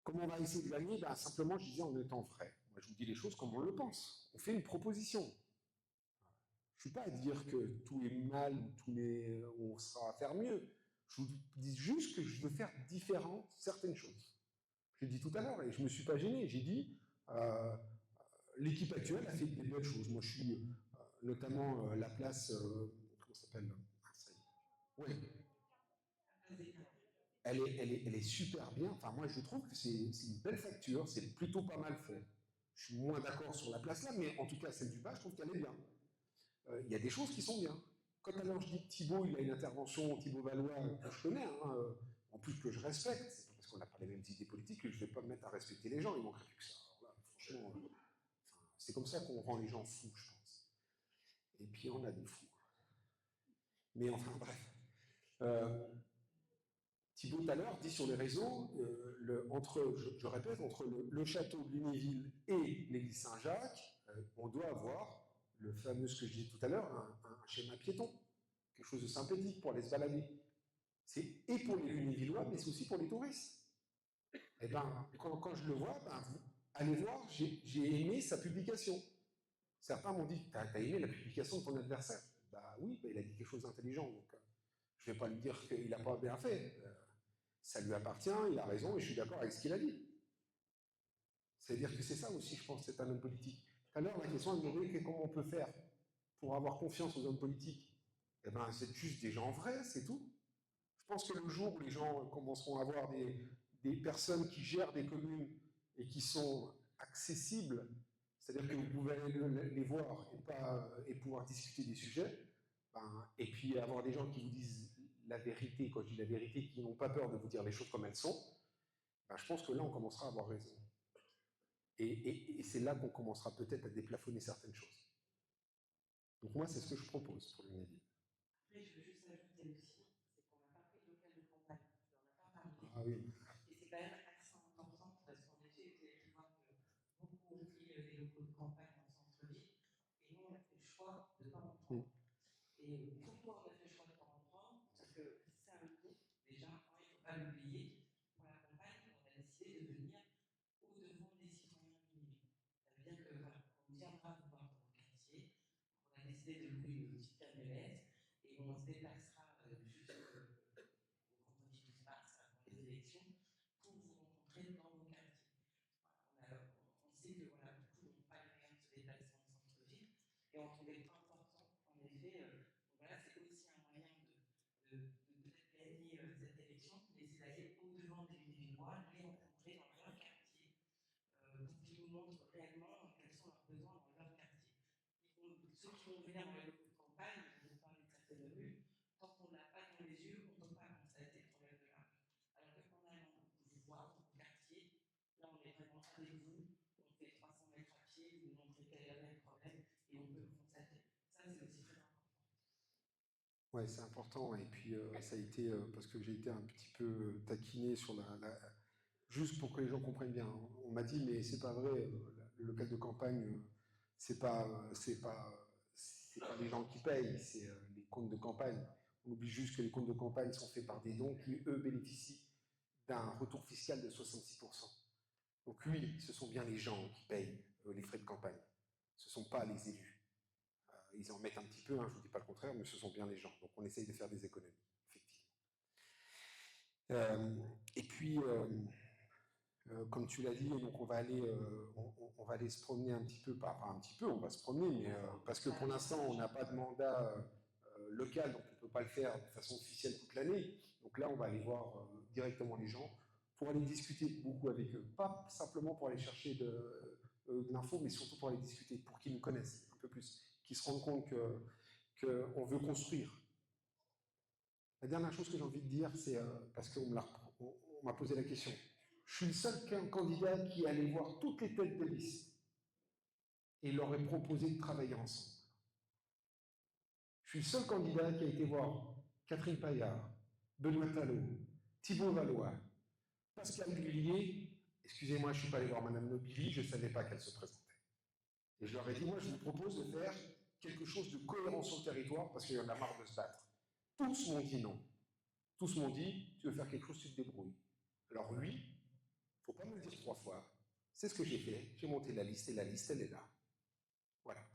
Comment on va essayer de gagner? Ben, simplement, je disais en étant vrai. Moi, je vous dis les choses comme on le pense. On fait une proposition. Je ne suis pas à dire que tout est mal ou on sera à faire mieux. Je vous dis juste que je veux faire différentes certaines choses. J'ai dit tout à l'heure, et je ne me suis pas gêné, j'ai dit l'équipe actuelle a fait des belles choses. Moi, je suis notamment la place, comment ça s'appelle? Ouais. Elle est super bien. Enfin, moi, je trouve que c'est une belle facture, c'est plutôt pas mal fait. Je suis moins d'accord sur la place là, mais en tout cas, celle du bas, je trouve qu'elle est bien. Il y a des choses qui sont bien. Quand alors je dis que Thibault, il a une intervention, Thibault Valois, que je connais, hein, en plus que je respecte, c'est pas parce qu'on n'a pas les mêmes idées politiques que je ne vais pas me mettre à respecter les gens, il manquerait plus que ça. Alors là, franchement, c'est comme ça qu'on rend les gens fous, je pense. Et puis on a des fous. Mais enfin, bref. Thibault, tout à l'heure, dit sur les réseaux, je répète, entre le château de Lunéville et l'église Saint-Jacques, on doit avoir le fameux, ce que je disais tout à l'heure, un schéma piéton, quelque chose de sympathique pour aller se balader. C'est et pour les Lunévillois, mais c'est aussi pour les touristes. Et ben, quand je le vois, ben, allez voir, j'ai aimé sa publication. Certains m'ont dit, t'as aimé la publication de ton adversaire? Bah oui, il a dit quelque chose d'intelligent, donc je ne vais pas lui dire qu'il n'a pas bien fait. Ça lui appartient, il a raison, et je suis d'accord avec ce qu'il a dit. C'est-à-dire que c'est ça aussi, je pense, c'est un homme politique. Tout à l'heure, la question est de comment on peut faire pour avoir confiance aux hommes politiques. Eh bien, c'est juste des gens vrais, c'est tout. Je pense que le jour où les gens commenceront à avoir des personnes qui gèrent des communes et qui sont accessibles, c'est-à-dire que vous pouvez aller les voir et pouvoir discuter des sujets, ben, et puis avoir des gens qui vous disent la vérité, quand je dis la vérité, qui n'ont pas peur de vous dire les choses comme elles sont, ben, je pense que là, on commencera à avoir raison. Et c'est là qu'on commencera peut-être à déplafonner certaines choses. Donc moi, c'est ce que je propose pour l'UNEVI. Après, je veux juste ajouter aussi, c'est qu'on n'a pas fait de local de campagne, on n'en a pas parlé. Ah oui. Et c'est quand même assez important parce qu'en effet, Et pourquoi on a fait le choix de 43? Parce que c'est un groupe, déjà, il ne faut pas l'oublier, pour la campagne, on a décidé de venir au-devant des citoyens minimaux. Ça veut dire que voilà, on viendra vous voir dans vos quartiers, on a décidé de louer une petite camionnette et on se déplacera jusqu'au vendredi du mars, avant les élections, pour vous rencontrer dans vos quartiers. Voilà, on sait que voilà, beaucoup n'ont pas les moyens de se déplacer en centre-ville et on trouvait important, en effet, voilà, c'est aussi un moyen de peut-être gagner cette élection, mais c'est d'aller au-devant des Villois, les rencontrer dans leur quartier, pour qu'ils nous montrent réellement quels sont leurs besoins dans leur quartier. Ceux qui vont venir dans les locaux de campagne, ils vont parler de certaines rues, tant qu'on ne l'a pas dans les yeux, on ne peut pas constater le problème de la rue. Alors que quand on allant vous voir dans vos quartiers, là on est vraiment avec vous, on fait 300 mètres à pied, vous nous montrez quel est le réel problème et on peut le constater. Ça, c'est aussi très important. Ouais, c'est important. Et puis, ça a été, parce que j'ai été un petit peu taquiné sur juste pour que les gens comprennent bien. On m'a dit, mais c'est pas vrai, le local de campagne, c'est pas les gens qui payent, c'est les comptes de campagne. On oublie juste que les comptes de campagne sont faits par des dons qui, eux, bénéficient d'un retour fiscal de 66%. Donc oui, ce sont bien les gens qui payent les frais de campagne. Ce ne sont pas les élus. Ils en mettent un petit peu, hein, je ne vous dis pas le contraire, mais ce sont bien les gens. Donc on essaye de faire des économies, effectivement. Et puis, comme tu l'as dit, donc on va aller se promener un petit peu, on va se promener, mais parce que pour l'instant on n'a pas de mandat local, donc on ne peut pas le faire de façon officielle toute l'année. Donc là, on va aller voir directement les gens pour aller discuter beaucoup avec eux, pas simplement pour aller chercher de l'info, mais surtout pour aller discuter, pour qu'ils nous connaissent un peu plus, qu'ils se rendent compte qu'on veut construire. La dernière chose que j'ai envie de dire, c'est, parce qu'on m'a posé la question, je suis le seul candidat qui allait voir toutes les têtes de liste et leur ai proposé de travailler ensemble. Je suis le seul candidat qui a été voir Catherine Paillard, Benoît Tallot, Thibault Valois, Pascal Grillier. Excusez-moi, je ne suis pas allé voir Madame Nobili, je ne savais pas qu'elle se présentait. Et je leur ai dit, moi, je vous propose de faire quelque chose de cohérent sur le territoire parce qu'il y en a marre de se battre. Tous m'ont dit non. Tous m'ont dit, tu veux faire quelque chose, tu te débrouilles. Alors lui, il ne faut pas me le dire 3 fois. C'est ce que j'ai fait. J'ai monté la liste et la liste, elle est là. Voilà.